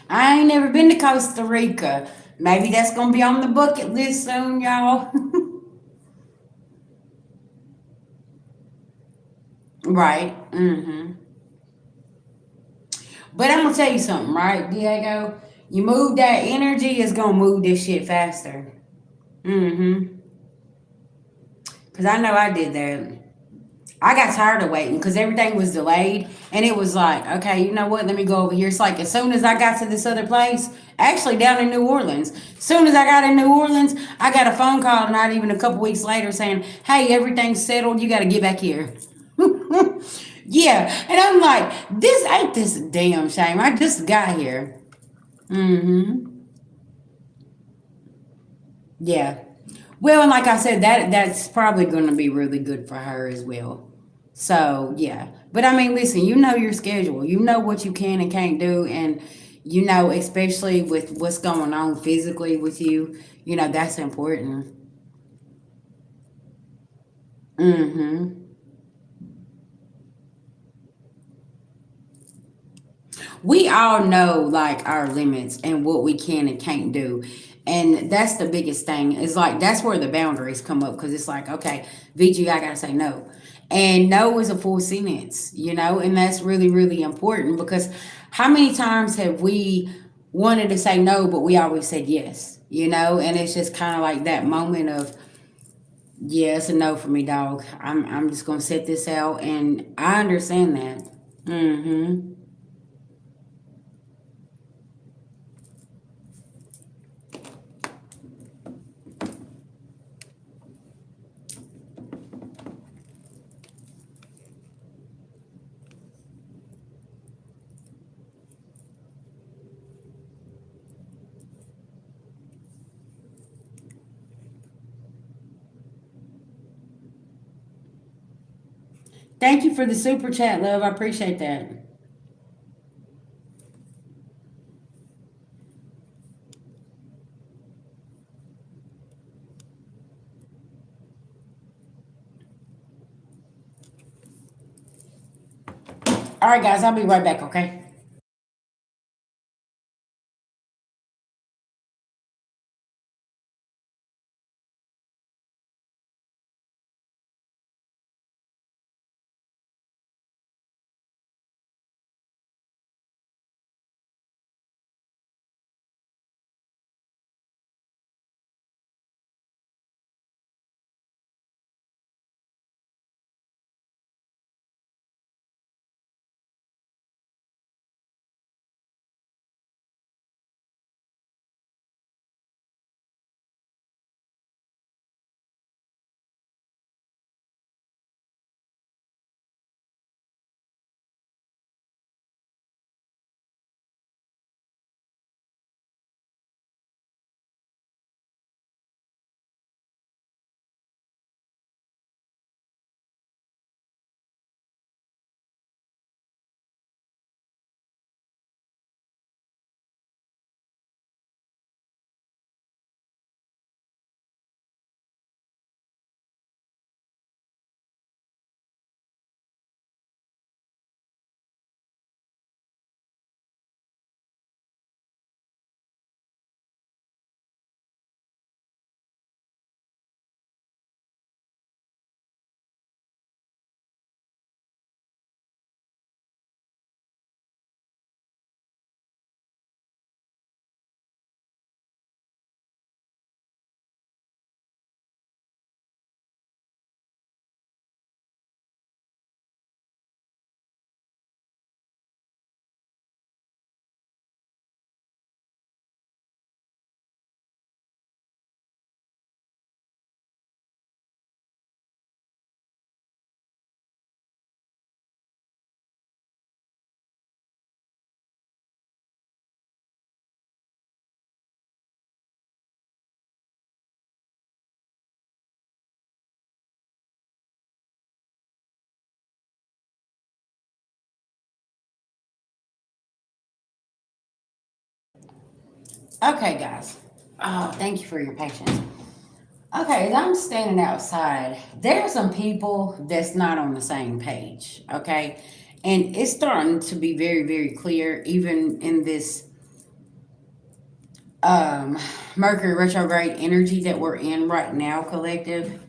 I ain't never been to Costa Rica. Maybe that's gonna be on the bucket list soon, y'all. Right. Mm-hmm. But I'm gonna tell you something, right, Diego? You move that energy, it's gonna move this shit faster. Mm-hmm. Cause I know I did that. I got tired of waiting because everything was delayed, and it was like, okay, you know what? Let me go over here. It's like as soon as I got to this other place, actually down in New Orleans, as soon as I got in New Orleans, I got a phone call not even a couple weeks later saying, "Hey, everything's settled. You got to get back here." Yeah, and I'm like, this ain't this a damn shame. I just got here. Mm-hmm. Yeah. Well, and like I said, that's probably going to be really good for her as well. So yeah, but I mean, listen, you know your schedule, you know what you can and can't do, and you know, especially with what's going on physically with you, you know that's important. Mm-hmm. We all know like our limits and what we can and can't do. And that's the biggest thing. It's like that's where the boundaries come up because it's like, okay, VG, I gotta say no. And no is a full sentence, you know, and that's really, really important because how many times have we wanted to say no, but we always said yes, you know, and it's just kind of like that moment of, yeah, it's a no for me, dog. I'm just gonna set this out and I understand that. Mm-hmm. Thank you for the super chat, love. I appreciate that. All right, guys, I'll be right back, okay? Okay, guys. Oh, thank you for your patience. Okay, as I'm standing outside, there are some people that's not on the same page. Okay, and it's starting to be very, very clear, even in this um, Mercury retrograde energy that we're in right now, collective.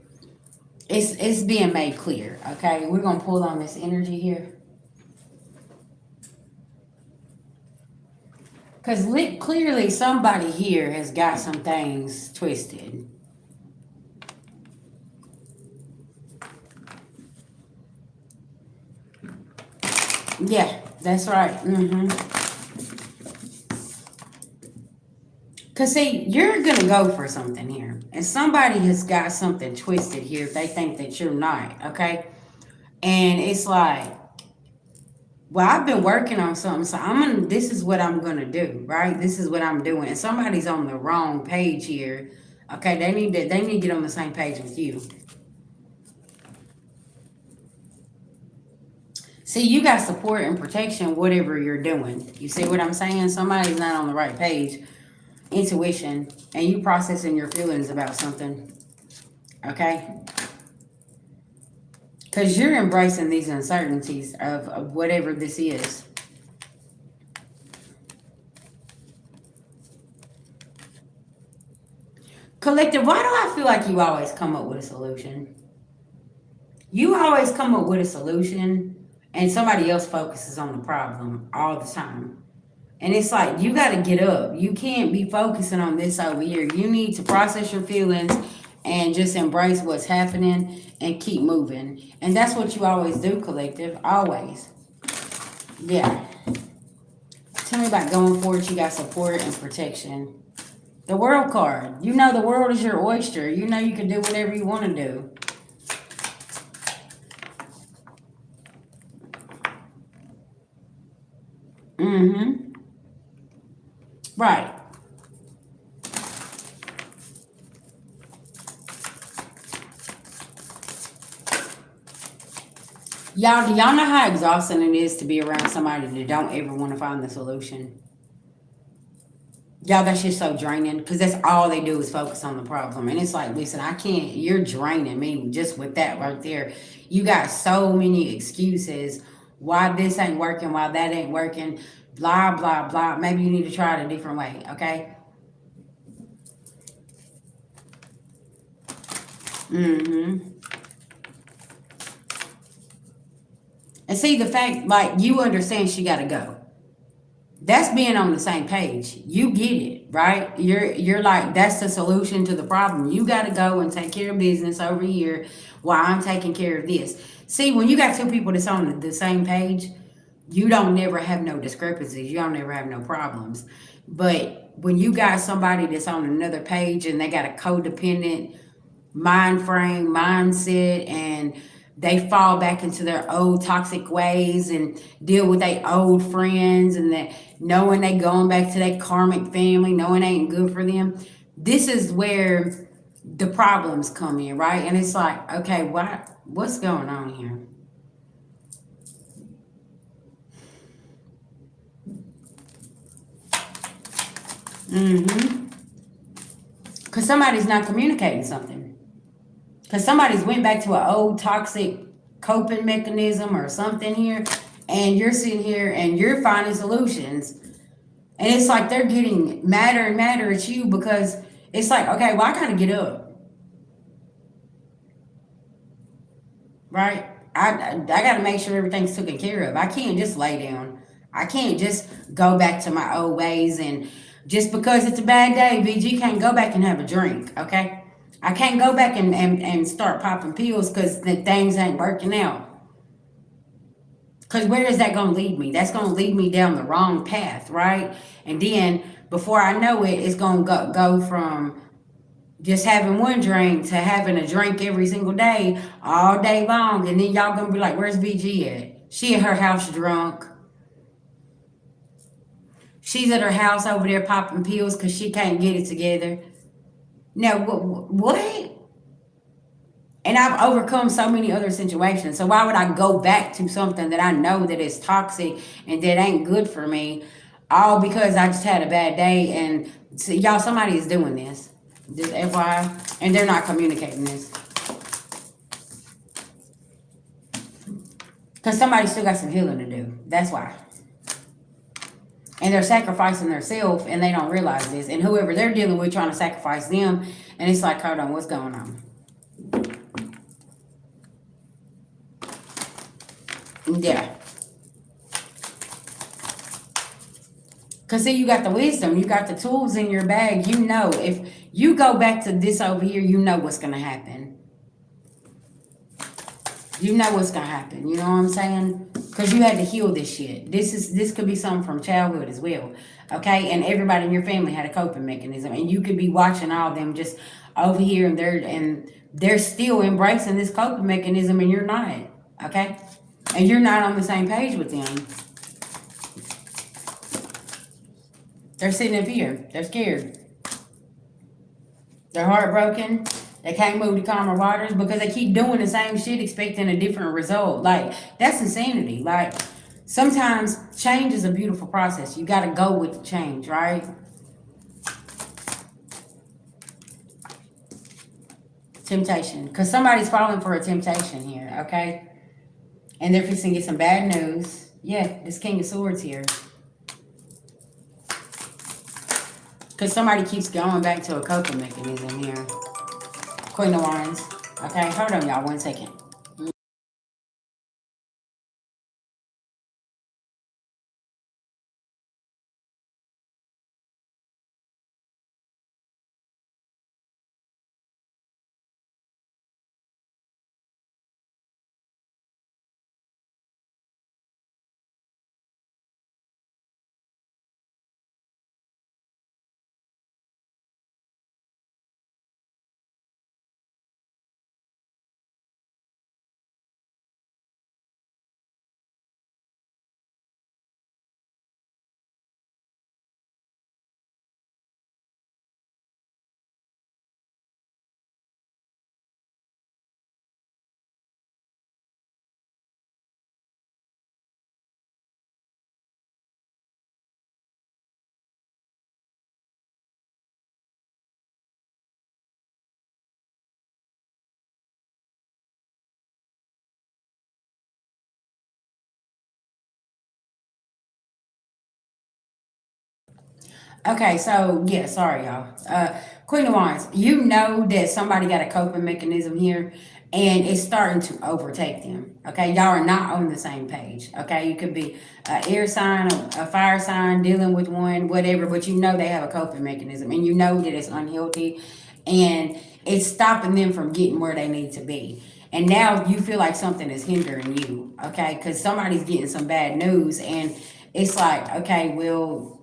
It's being made clear. Okay, we're gonna pull on this energy here because clearly somebody here has got some things twisted. Yeah, that's right. Cause see, you're gonna go for something here, and somebody has got something twisted here. They think that you're not okay, and it's like, well, I've been working on something, so I'm gonna. This is what I'm gonna do, right? This is what I'm doing, and somebody's on the wrong page here. Okay, they need to get on the same page with you. See, you got support and protection, whatever you're doing. You see what I'm saying? Somebody's not on the right page. Intuition, and you processing your feelings about something. Okay, because you're embracing these uncertainties of whatever this is. Collective, why do I feel like you always come up with a solution? You always come up with a solution, and somebody else focuses on the problem all the time. And it's like, you got to get up. You can't be focusing on this over here. You need to process your feelings and just embrace what's happening and keep moving. And that's what you always do, collective. Always. Yeah. Tell me about going forward. You got support and protection. The world card. You know the world is your oyster. You know you can do whatever you want to do. Mm-hmm. Right. Y'all, do y'all know how exhausting it is to be around somebody that don't ever want to find the solution? Y'all, that's just so draining because that's all they do is focus on the problem. And it's like, listen, I can't, you're draining me just with that right there. You got so many excuses why this ain't working, why that ain't working, blah, blah, blah. Maybe you need to try it a different way, okay? Mm-hmm. And see, the fact, like, you understand she got to go. That's being on the same page. You get it, right? You're like, that's the solution to the problem. You got to go and take care of business over here while I'm taking care of this. See, when you got two people that's on the same page, you don't never have no discrepancies. You don't never have no problems. But when you got somebody that's on another page and they got a codependent mind frame, mindset, and they fall back into their old toxic ways and deal with their old friends and that knowing they going back to their karmic family, knowing ain't good for them. This is where the problems come in, right? And it's like, okay, what's going on here? Mm-hmm. Because somebody's not communicating something. Because somebody's went back to an old toxic coping mechanism or something here, and you're sitting here and you're finding solutions. And it's like they're getting madder and madder at you because it's like, okay, well, I gotta get up, right? I gotta make sure everything's taken care of. I can't just lay down. I can't just go back to my old ways and just because it's a bad day, VG can't go back and have a drink, okay? I can't go back and start popping pills because the things ain't working out. Because where is that going to lead me? That's going to lead me down the wrong path, right? And then before I know it, it's going to go from just having one drink to having a drink every single day, all day long. And then y'all going to be like, where's VG at? She at her house drunk. She's at her house over there popping pills because she can't get it together. Now, what? And I've overcome so many other situations. So why would I go back to something that I know that is toxic and that ain't good for me? All because I just had a bad day. And see, y'all, somebody is doing this. Just FYI. And they're not communicating this. Because somebody still got some healing to do. That's why. And they're sacrificing themselves and they don't realize this. And whoever they're dealing with trying to sacrifice them. And it's like, hold on, what's going on? Yeah. Because see, you got the wisdom, you got the tools in your bag. You know, if you go back to this over here, you know what's going to happen. You know what's going to happen. You know what I'm saying? Because you had to heal this shit. This could be something from childhood as well. Okay? And everybody in your family had a coping mechanism. And you could be watching all of them just over here and they're still embracing this coping mechanism and you're not. Okay? And you're not on the same page with them. They're sitting up here. They're scared. They're heartbroken. They can't move to calmer waters because they keep doing the same shit expecting a different result. Like, that's insanity. Like, sometimes change is a beautiful process. You got to go with the change, right? Temptation. Because somebody's falling for a temptation here, okay? And they're fixing to get some bad news. Yeah, this King of Swords here. Because somebody keeps going back to a coping mechanism here. Queen of Wands. Okay, hold on, y'all, 1 second. Okay, so yeah, sorry y'all. Queen of Wands, you know that somebody got a coping mechanism here and it's starting to overtake them. Okay, y'all are not on the same page. Okay, you could be an air sign, a fire sign, dealing with one, whatever, but you know they have a coping mechanism and you know that it's unhealthy and it's stopping them from getting where they need to be. And now you feel like something is hindering you, okay? Because somebody's getting some bad news and it's like, okay, well,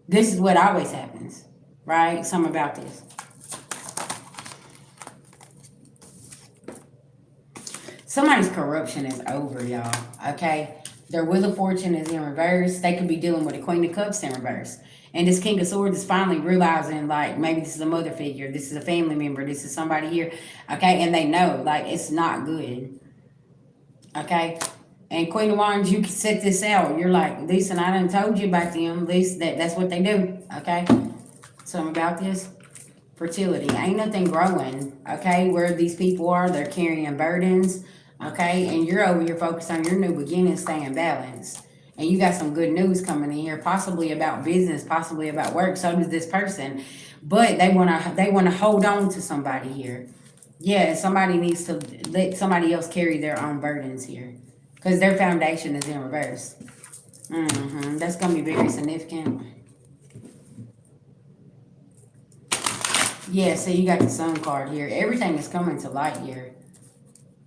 this is what always happens, right? Something about this. Somebody's corruption is over, y'all. Okay? Their wheel of fortune is in reverse. They could be dealing with a Queen of Cups in reverse. And this King of Swords is finally realizing, like, maybe this is a mother figure. This is a family member. This is somebody here. Okay? And they know, like, it's not good. Okay? And Queen of Wands, you can set this out. You're like, listen, I done told you about them. That's what they do. Okay? Something about this. Fertility. Ain't nothing growing, okay? Where these people are, they're carrying burdens, okay? And you're over here focused on your new beginning, staying balanced. And you got some good news coming in here, possibly about business, possibly about work. So does this person, but they wanna hold on to somebody here. Yeah, somebody needs to let somebody else carry their own burdens here, because their foundation is in reverse. That's gonna be very significant. Yeah, so you got the Sun card here. Everything is coming to light here.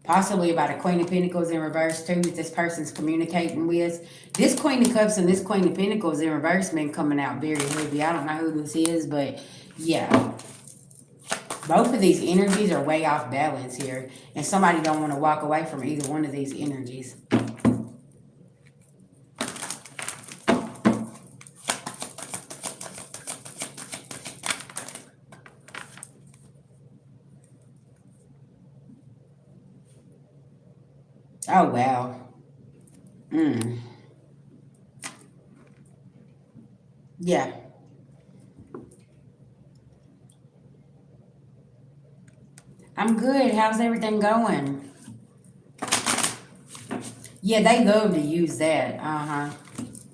Possibly about a Queen of Pentacles in reverse too that this person's communicating with. This Queen of Cups and this Queen of Pentacles in reverse been coming out very heavy. I don't know who this is, but yeah. Both of these energies are way off balance here. And somebody don't want to walk away from either one of these energies. Oh, wow. Mm. Yeah. I'm good. How's everything going? Yeah, they love to use that. Uh-huh.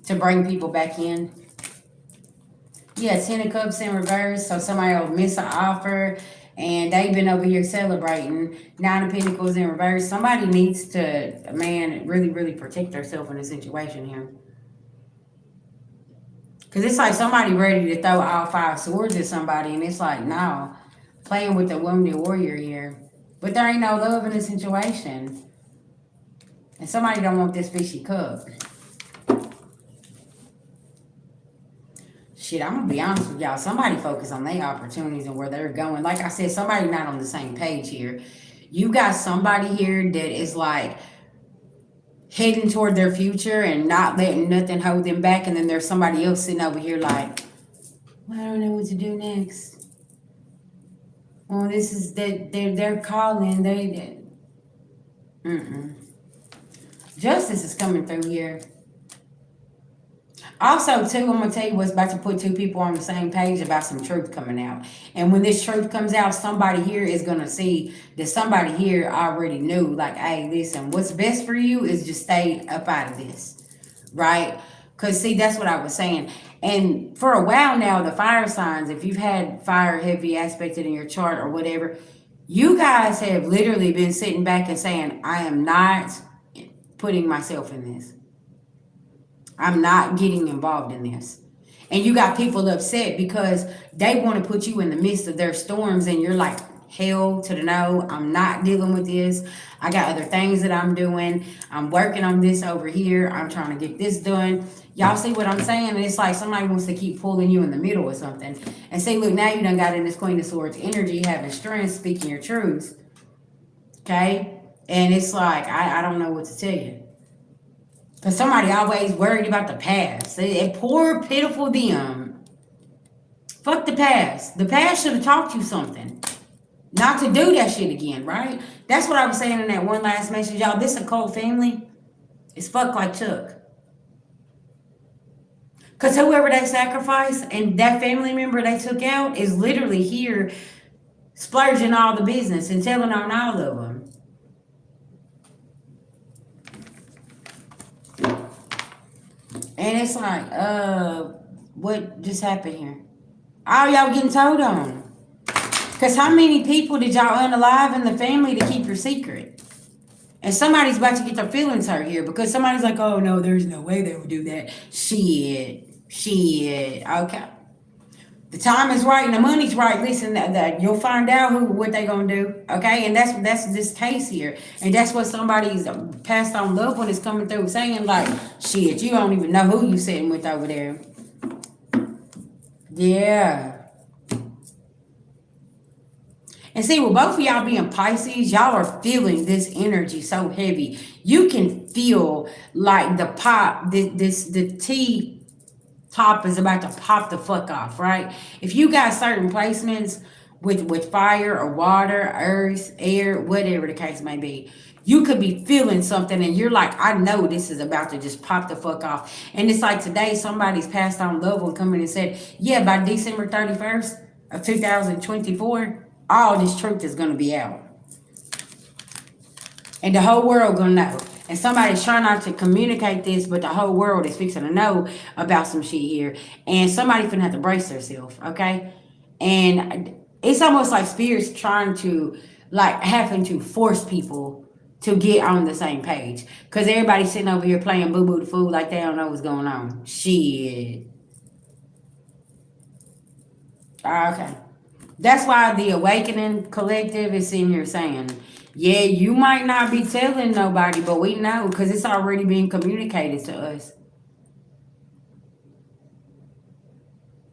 To bring people back in. Yeah, 10 of Cups in reverse. So somebody will miss an offer and they've been over here celebrating. 9 of Pentacles in reverse. Somebody needs to, man, really, really protect themselves in a situation here. Because it's like somebody ready to throw all 5 swords at somebody, and it's like, no, playing with the wounded warrior here. But there ain't no love in the situation. And somebody don't want this fishy cup. Shit, I'm gonna be honest with y'all. Somebody focus on their opportunities and where they're going. Like I said, somebody not on the same page here. You got somebody here that is like heading toward their future and not letting nothing hold them back, and then there's somebody else sitting over here like, well, I don't know what to do next. Well, this is that they're calling. Mm-mm. Justice is coming through here. Also, too, I'm gonna tell you what's about to put 2 people on the same page about some truth coming out. And when this truth comes out, somebody here is gonna see that somebody here already knew, like, hey, listen, what's best for you is just stay up out of this, right? Because see, that's what I was saying. And for a while now, the fire signs, if you've had fire heavy aspected in your chart or whatever, you guys have literally been sitting back and saying, I am not putting myself in this. I'm not getting involved in this. And you got people upset because they want to put you in the midst of their storms, and you're like, hell to the no, I'm not dealing with this. I got other things that I'm doing. I'm working on this over here. I'm trying to get this done. Y'all see what I'm saying? And it's like somebody wants to keep pulling you in the middle or something. And say, look, now you done got in this Queen of Swords energy, having strength, speaking your truth. Okay? And it's like, I don't know what to tell you. Because somebody always worried about the past. Poor, pitiful them. Fuck the past. The past should have taught you something. Not to do that shit again, right? That's what I was saying in that one last message. Y'all, this occult family is fucked like Chuck. Because whoever they sacrificed and that family member they took out is literally here splurging all the business and telling on all of them. And it's like, what just happened here? All y'all getting told on. Because how many people did y'all unalive in the family to keep your secret? And somebody's about to get their feelings hurt here because somebody's like, oh no, there's no way they would do that. Shit. Okay. The time is right and the money's right. Listen, that you'll find out what they gonna do. Okay, and that's this case here, and that's what somebody's passed on loved one is coming through saying, like, shit, you don't even know who you sitting with over there. Yeah. And see, with both of y'all being Pisces, y'all are feeling this energy so heavy. You can feel like the pop, the tea top is about to pop the fuck off, right? If you got certain placements with fire or water, earth, air, whatever the case may be, you could be feeling something and you're like, I know this is about to just pop the fuck off. And it's like today somebody's passed on loved one coming and said, yeah, by December 31st of 2024, all this truth is going to be out. And the whole world going to know. And somebody's trying not to communicate this, but the whole world is fixing to know about some shit here. And somebody finna have to brace themselves, okay? And it's almost like spirits trying to, like, having to force people to get on the same page. Because everybody's sitting over here playing boo-boo the fool like they don't know what's going on. Shit. Okay. That's why the Awakening Collective is sitting here saying, yeah, you might not be telling nobody, but we know because it's already being communicated to us.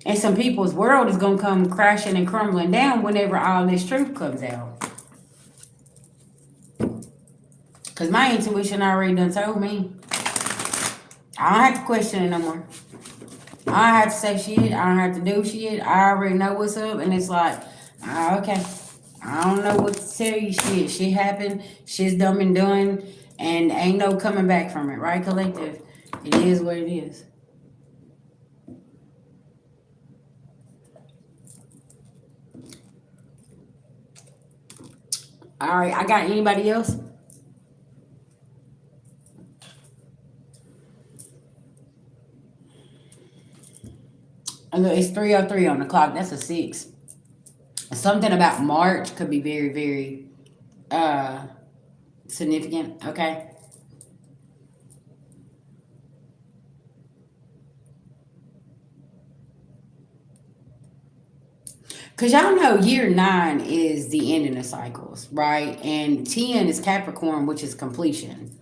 And some people's world is going to come crashing and crumbling down whenever all this truth comes out. Because my intuition already done told me. I don't have to question it no more. I don't have to say shit. I don't have to do shit. I already know what's up. And it's like, okay. I don't know what to tell you. Shit happened. Shit's done and done. And ain't no coming back from it. Right, collective? It is what it is. All right, I got anybody else? Look, it's 3:03 on the clock. That's a 6. Something about March could be very, very uh significant. Okay. Because y'all know year 9 is the ending of cycles, right? And 10 is Capricorn, which is completion.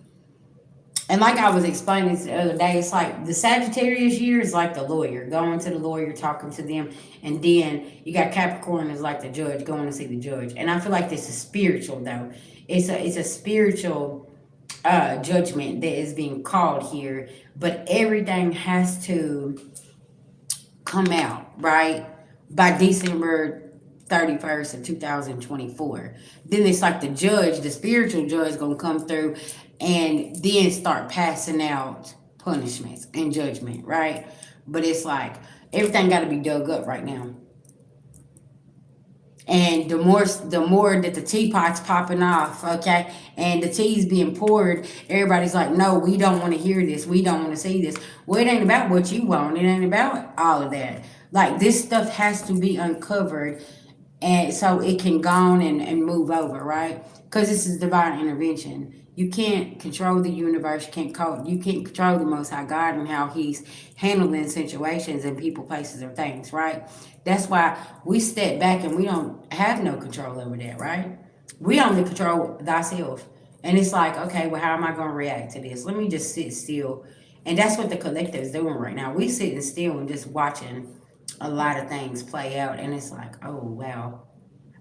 And like I was explaining the other day, it's like the Sagittarius year is like the lawyer, going to the lawyer, talking to them. And then you got Capricorn is like the judge, going to see the judge. And I feel like this is spiritual, though. It's a spiritual judgment that is being called here. But everything has to come out, right? By December 31st of 2024. Then it's like the judge, the spiritual judge, gonna come through and then start passing out punishments and judgment, right? But it's like everything got to be dug up right now. And the more that the teapot's popping off, okay, and the tea's being poured, everybody's like, no, we don't want to hear this, we don't want to see this. Well, it ain't about what you want, it ain't about all of that. Like, this stuff has to be uncovered, and so it can go on and move over, right? Because this is divine intervention. You can't control the universe. You can't control the Most High God and how He's handling situations and people, places, or things, right? That's why we step back and we don't have no control over that, right? We only control thyself. And it's like, okay, well, how am I going to react to this? Let me just sit still. And that's what the collective is doing right now. We sitting still and just watching a lot of things play out. And it's like, oh, wow.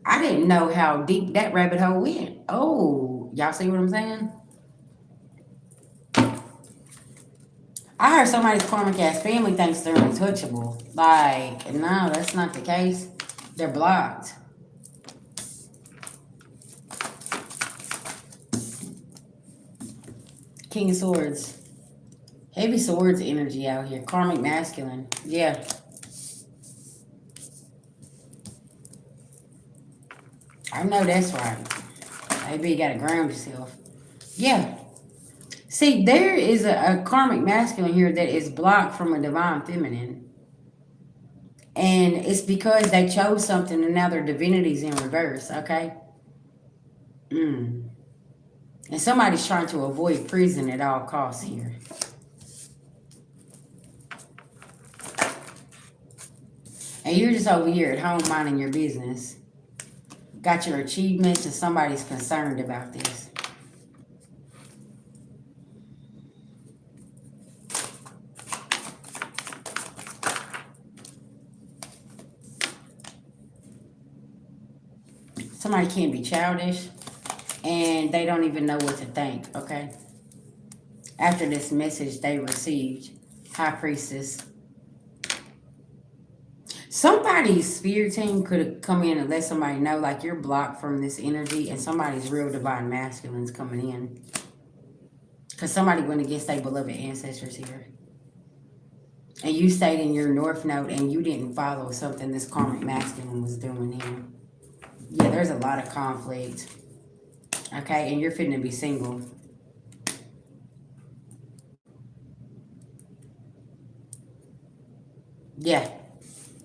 I didn't know how deep that rabbit hole went. Oh, y'all see what I'm saying? I heard somebody's karmic ass family thinks they're untouchable. Like, no, that's not the case. They're blocked. King of Swords. Heavy swords energy out here. Karmic masculine. Yeah. I know that's right. Maybe you gotta ground yourself. Yeah. See, there is a karmic masculine here that is blocked from a divine feminine. And it's because they chose something and now their divinity's in reverse, okay? Mm. And somebody's trying to avoid prison at all costs here. And you're just over here at home minding your business. Got your achievements and somebody's concerned about this. Somebody can't be childish and they don't even know what to think, okay? After this message they received, High Priestess. Somebody's spirit team could have come in and let somebody know, like, you're blocked from this energy, and somebody's real divine masculine's coming in. Because somebody went against their beloved ancestors here. And you stayed in your north node and you didn't follow something this karmic masculine was doing here. Yeah, there's a lot of conflict. Okay, and you're fitting to be single. Yeah.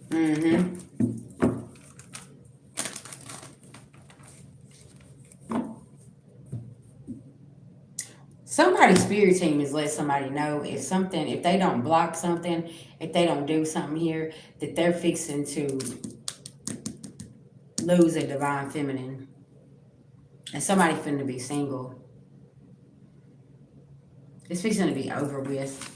Mm-hmm. Somebody's spirit team has let somebody know if they don't block something, if they don't do something here, that they're fixing to lose a divine feminine. And somebody finna be single. It's fixing to be over with.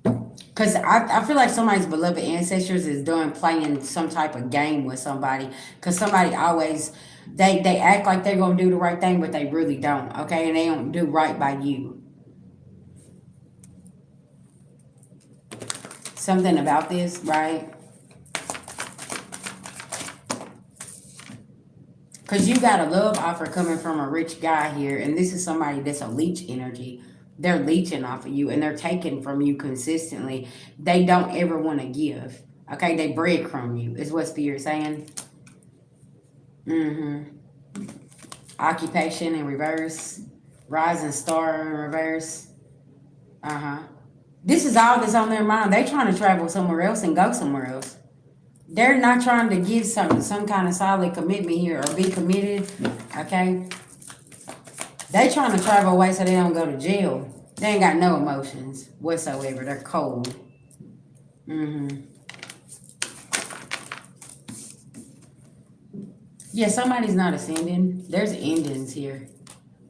Because I feel like somebody's beloved ancestors is doing playing some type of game with somebody. Because somebody always, they act like they're going to do the right thing, but they really don't, okay? And they don't do right by you. Something about this, right? Because you got a love offer coming from a rich guy here, and this is somebody that's a leech energy. They're leeching off of you, and they're taking from you consistently. They don't ever want to give. Okay, they breadcrumb you, is what Spirit's saying. Mm-hmm. Occupation in reverse. Rising star in reverse. Uh-huh. This is all that's on their mind. They trying to travel somewhere else and go somewhere else. They're not trying to give some kind of solid commitment here or be committed. Okay. They trying to travel away so they don't go to jail. They ain't got no emotions whatsoever. They're cold. Yeah, somebody's not ascending. There's endings here.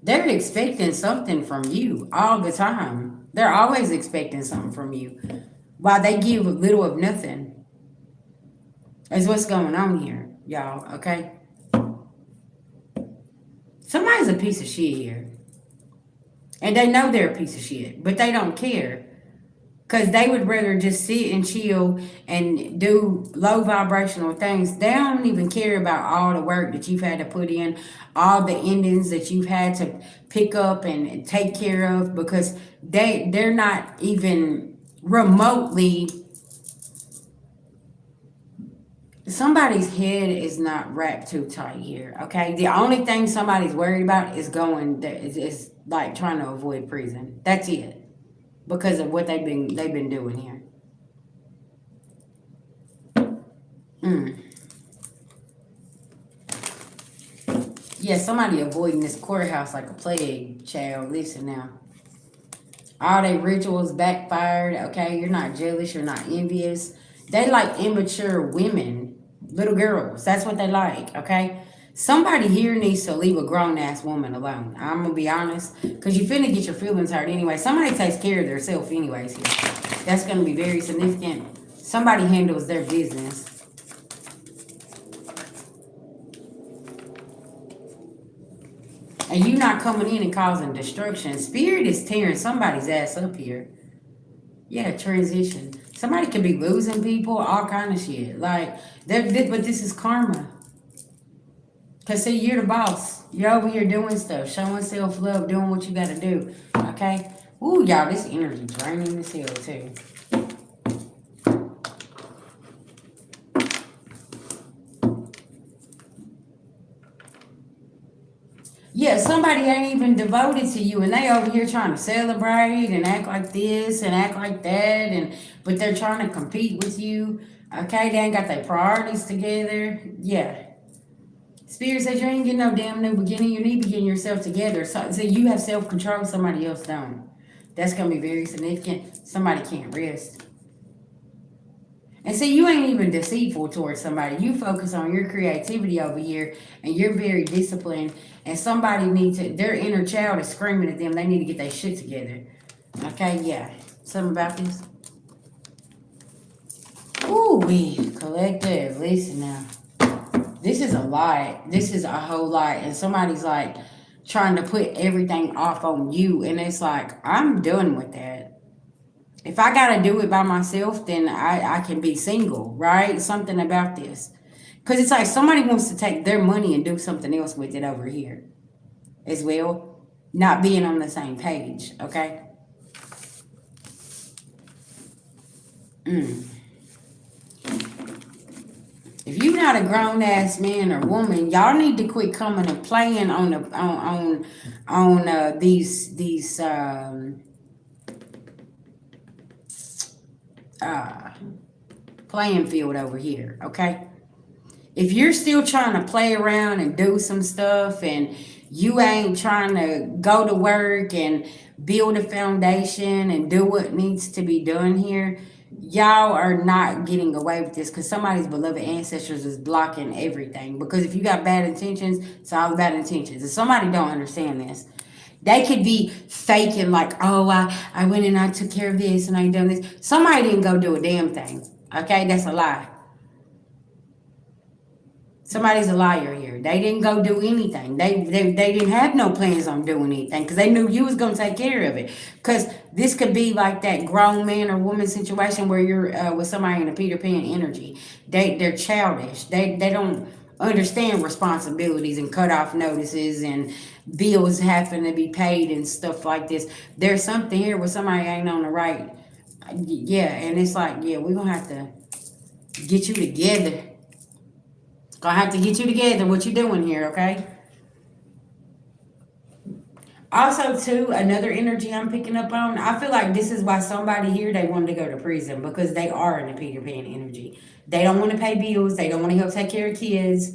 They're expecting something from you all the time. They're always expecting something from you. While they give little of nothing. Is what's going on here, y'all, okay? Somebody's a piece of shit here. And they know they're a piece of shit, but they don't care. Because they would rather just sit and chill and do low vibrational things. They don't even care about all the work that you've had to put in, all the endings that you've had to pick up and take care of, because they're not even remotely. Somebody's head is not wrapped too tight here, okay? The only thing somebody's worried about is like trying to avoid prison. That's it. Because of what they've been doing here. Yeah, somebody avoiding this courthouse like a plague, child. Listen now. All their rituals backfired, okay? You're not jealous, you're not envious. They like immature women, little girls. That's what they like, okay? Somebody here needs to leave a grown-ass woman alone. I'm going to be honest. Because you finna get your feelings hurt anyway. Somebody takes care of themselves anyways here. That's going to be very significant. Somebody handles their business. And you not coming in and causing destruction. Spirit is tearing somebody's ass up here. Yeah, transition. Somebody could be losing people, all kind of shit. Like, but this is karma. Because, see, you're the boss. You're over here doing stuff, showing self-love, doing what you got to do. Okay? Ooh, y'all, this energy draining as hell, too. Yeah, somebody ain't even devoted to you, and they over here trying to celebrate and act like this and act like that, but they're trying to compete with you. Okay, they ain't got their priorities together. Yeah. Spirit says you ain't getting no damn new beginning. You need to get yourself together. So you have self-control, somebody else don't. That's going to be very significant. Somebody can't rest. And see, you ain't even deceitful towards somebody. You focus on your creativity over here, and you're very disciplined. And somebody needs to, their inner child is screaming at them. They need to get their shit together. Okay, yeah. Something about this? Ooh, collective. Listen now. This is a lot. This is a whole lot. And somebody's like trying to put everything off on you. And it's like, I'm done with that. If I got to do it by myself, then I can be single, right? Something about this. Because it's like somebody wants to take their money and do something else with it over here as well. Not being on the same page, okay? If you're not a grown ass man or woman, y'all need to quit coming and playing on the on these playing field over here, okay? If you're still trying to play around and do some stuff and you ain't trying to go to work and build a foundation and do what needs to be done here, y'all are not getting away with this because somebody's beloved ancestors is blocking everything. Because if you got bad intentions, it's all bad intentions. If somebody don't understand this, they could be faking like, oh, I went and I took care of this and I done this. Somebody didn't go do a damn thing. Okay, that's a lie. Somebody's a liar here. They didn't go do anything. They didn't have no plans on doing anything because they knew you was going to take care of it. Because this could be like that grown man or woman situation where you're with somebody in a Peter Pan energy. They're childish. They don't understand responsibilities and cutoff notices and bills having to be paid and stuff like this. There's something here where somebody ain't on the right. Yeah, and it's like, yeah, we're going to have to get you together. Gonna have to get you together. What you doing here, okay? Also, too, another energy I'm picking up on. I feel like this is why somebody here they wanted to go to prison because they are in a Peter Pan energy. They don't want to pay bills. They don't want to help take care of kids.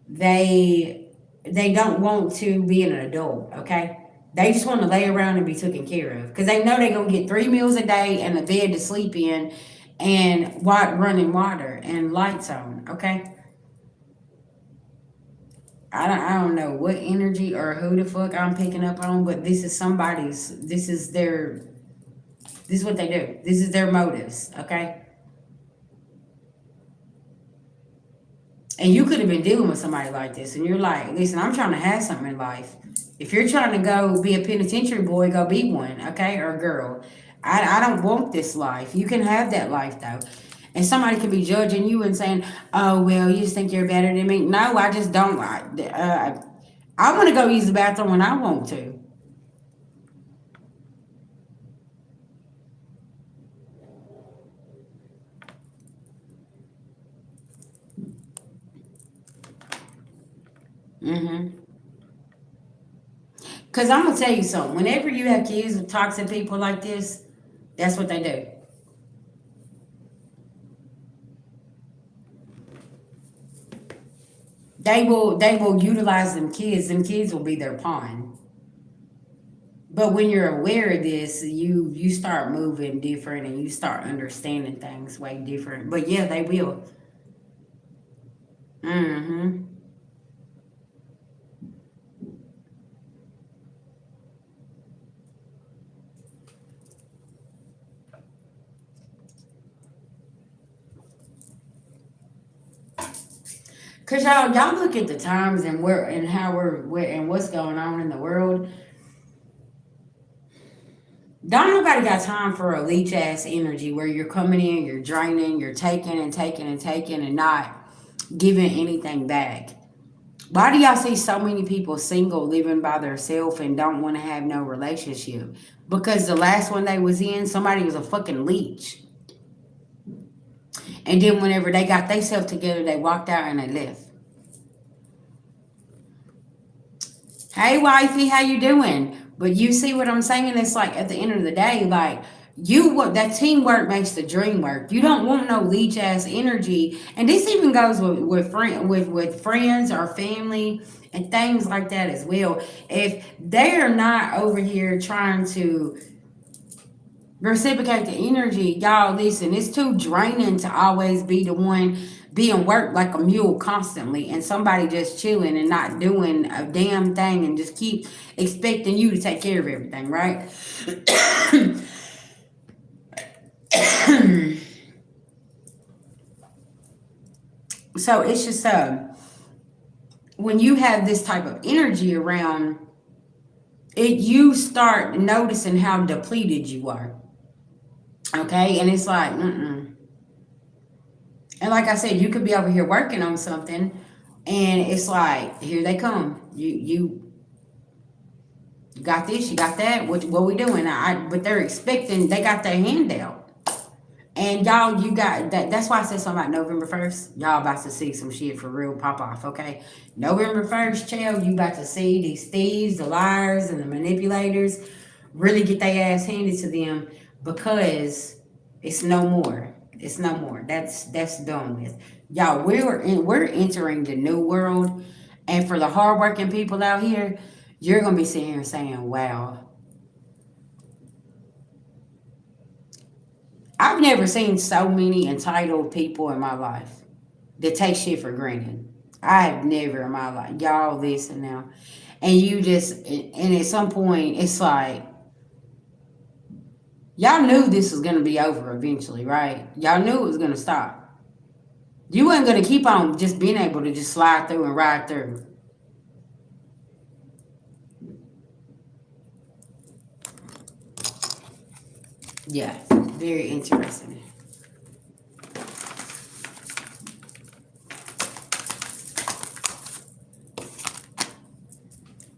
They they don't want to be an adult. Okay, they just want to lay around and be taken care of because they know they're gonna get 3 meals a day and a bed to sleep in, and running water and lights on. Okay, I don't know what energy or who the fuck I'm picking up on, but this is somebody's. This is what they do. This is their motives. Okay, and you could have been dealing with somebody like this, and you're like, listen, I'm trying to have something in life. If you're trying to go be a penitentiary boy, go be one, okay, or girl. I don't want this life. You can have that life though. And somebody could be judging you and saying, "Oh well, you just think you're better than me." No, I just don't. I want to go use the bathroom when I want to. Cause I'm gonna tell you something. Whenever you have kids with toxic people like this, that's what they do. They will utilize them kids. Them kids will be their pawn. But when you're aware of this, you start moving different and you start understanding things way different. But yeah, they will. Mm-hmm. Cause y'all look at the times and where and how where and what's going on in the world. Don't nobody got time for a leech ass energy where you're coming in, you're draining, you're taking and taking and taking and not giving anything back. Why do y'all see so many people single living by themselves and don't want to have no relationship? Because the last one they was in, somebody was a fucking leech. And then whenever they got themselves together, they walked out and they left. Hey wifey, how you doing? But you see what I'm saying? It's like at the end of the day, like you what that teamwork makes the dream work. You don't want no leech ass energy. And this even goes with friends or family and things like that as well. If they're not over here trying to reciprocate the energy, y'all listen, it's too draining to always be the one being worked like a mule constantly and somebody just chilling and not doing a damn thing and just keep expecting you to take care of everything, right? So it's just when you have this type of energy around it, you start noticing how depleted you are. Okay, and it's like, mm-mm. And like I said, you could be over here working on something, and it's like, here they come. You got this, you got that. What we doing? But they're expecting. They got their hand out. And y'all, you got that. That's why I said something about November 1st. Y'all about to see some shit for real pop off, okay? November 1st, child, you about to see these thieves, the liars, and the manipulators really get their ass handed to them because it's no more. It's no more. That's done with. Y'all, we're entering the new world, and for the hardworking people out here, you're gonna be sitting here saying, "Wow, I've never seen so many entitled people in my life that take shit for granted. I have never in my life. Y'all listen now. And you just, and at some point, it's like, y'all knew this was going to be over eventually, right? Y'all knew it was going to stop. You weren't going to keep on just being able to just slide through and ride through. Yeah, very interesting.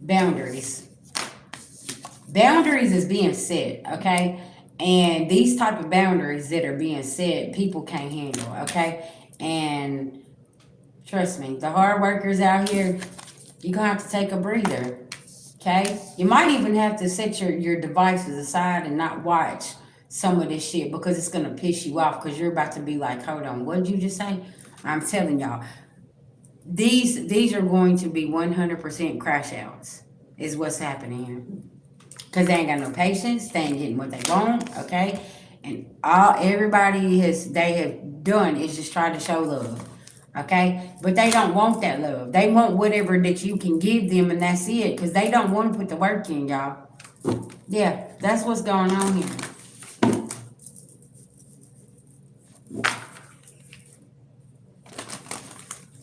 Boundaries. Boundaries is being set, okay? And these type of boundaries that are being set, people can't handle, okay? And trust me, the hard workers out here, you're gonna have to take a breather. Okay? You might even have to set your devices aside and not watch some of this shit because it's gonna piss you off because you're about to be like, hold on, what did you just say? I'm telling y'all, these are going to be 100% crash outs, is what's happening here. Because they ain't got no patience, they ain't getting what they want, okay? And all everybody they have done is just try to show love. Okay? But they don't want that love. They want whatever that you can give them and that's it. Because they don't want to put the work in, y'all. Yeah, that's what's going on here.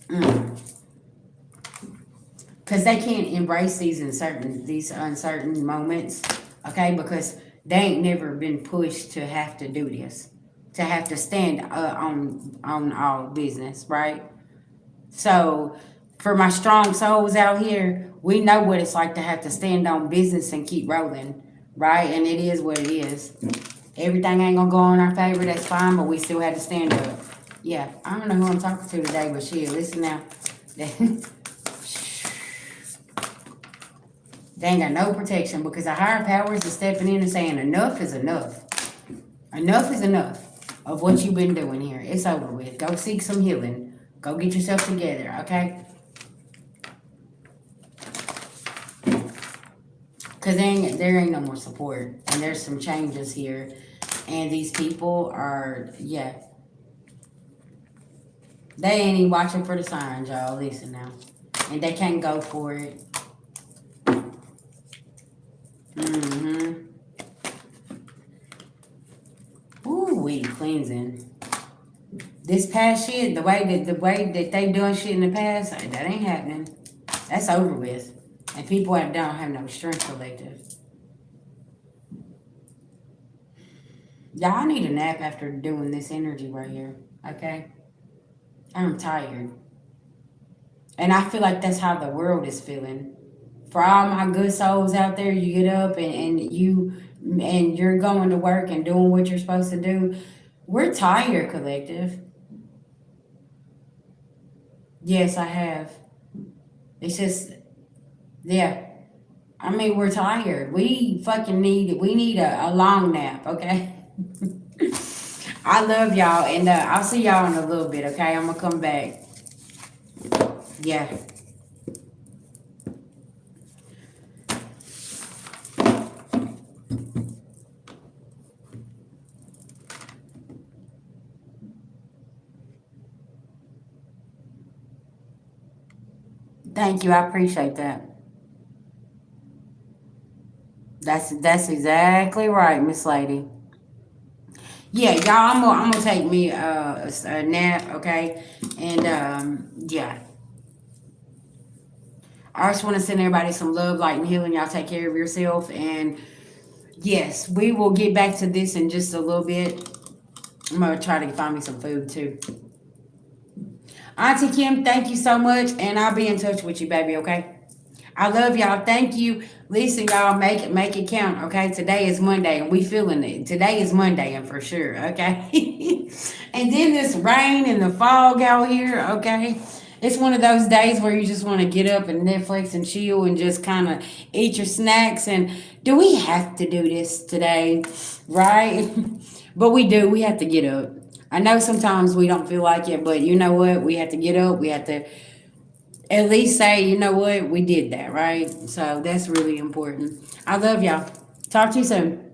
Mm. Because they can't embrace these uncertain moments, okay? Because they ain't never been pushed to have to do this, to have to stand on all business, right? So for my strong souls out here, we know what it's like to have to stand on business and keep rolling, right? And it is what it is. Everything ain't gonna go in our favor, that's fine, but we still had to stand up. Yeah, I don't know who I'm talking to today, but shit, listen now. They ain't got no protection because the higher powers are stepping in and saying enough is enough. Enough is enough of what you've been doing here. It's over with. Go seek some healing. Go get yourself together, okay? Because there ain't no more support. And there's some changes here. And these people are, yeah. They ain't even watching for the signs, y'all. Listen now. And they can't go for it. Mm-hmm. Ooh, we cleansing. This past shit, the way that they doing shit in the past, that ain't happening. That's over with. And people don't have no strength collective. Y'all need a nap after doing this energy right here. Okay? I'm tired. And I feel like that's how the world is feeling. For all my good souls out there, you get up and you're going to work and doing what you're supposed to do. We're tired, collective. Yes, I have. It's just, yeah. I mean, we're tired. We need a long nap, okay? I love y'all, and I'll see y'all in a little bit, okay? I'm gonna come back. Yeah. Thank you. I appreciate that. That's exactly right, Miss Lady. Yeah, y'all. I'm gonna take me a nap, okay? And yeah. I just want to send everybody some love, light, and healing. Y'all take care of yourself, and yes, we will get back to this in just a little bit. I'm gonna try to find me some food too. Auntie Kim, thank you so much, and I'll be in touch with you, baby. Okay. I love y'all. Thank you. Listen, y'all, make it count. Okay. Today is Monday, and we feeling it. Today is Monday, and for sure. Okay. And then this rain and the fog out here. Okay. It's one of those days where you just want to get up and Netflix and chill and just kind of eat your snacks. And do we have to do this today? Right? But we do. We have to get up. I know sometimes we don't feel like it, but you know what? We have to get up. We have to at least say, you know what? We did that, right? So that's really important. I love y'all. Talk to you soon.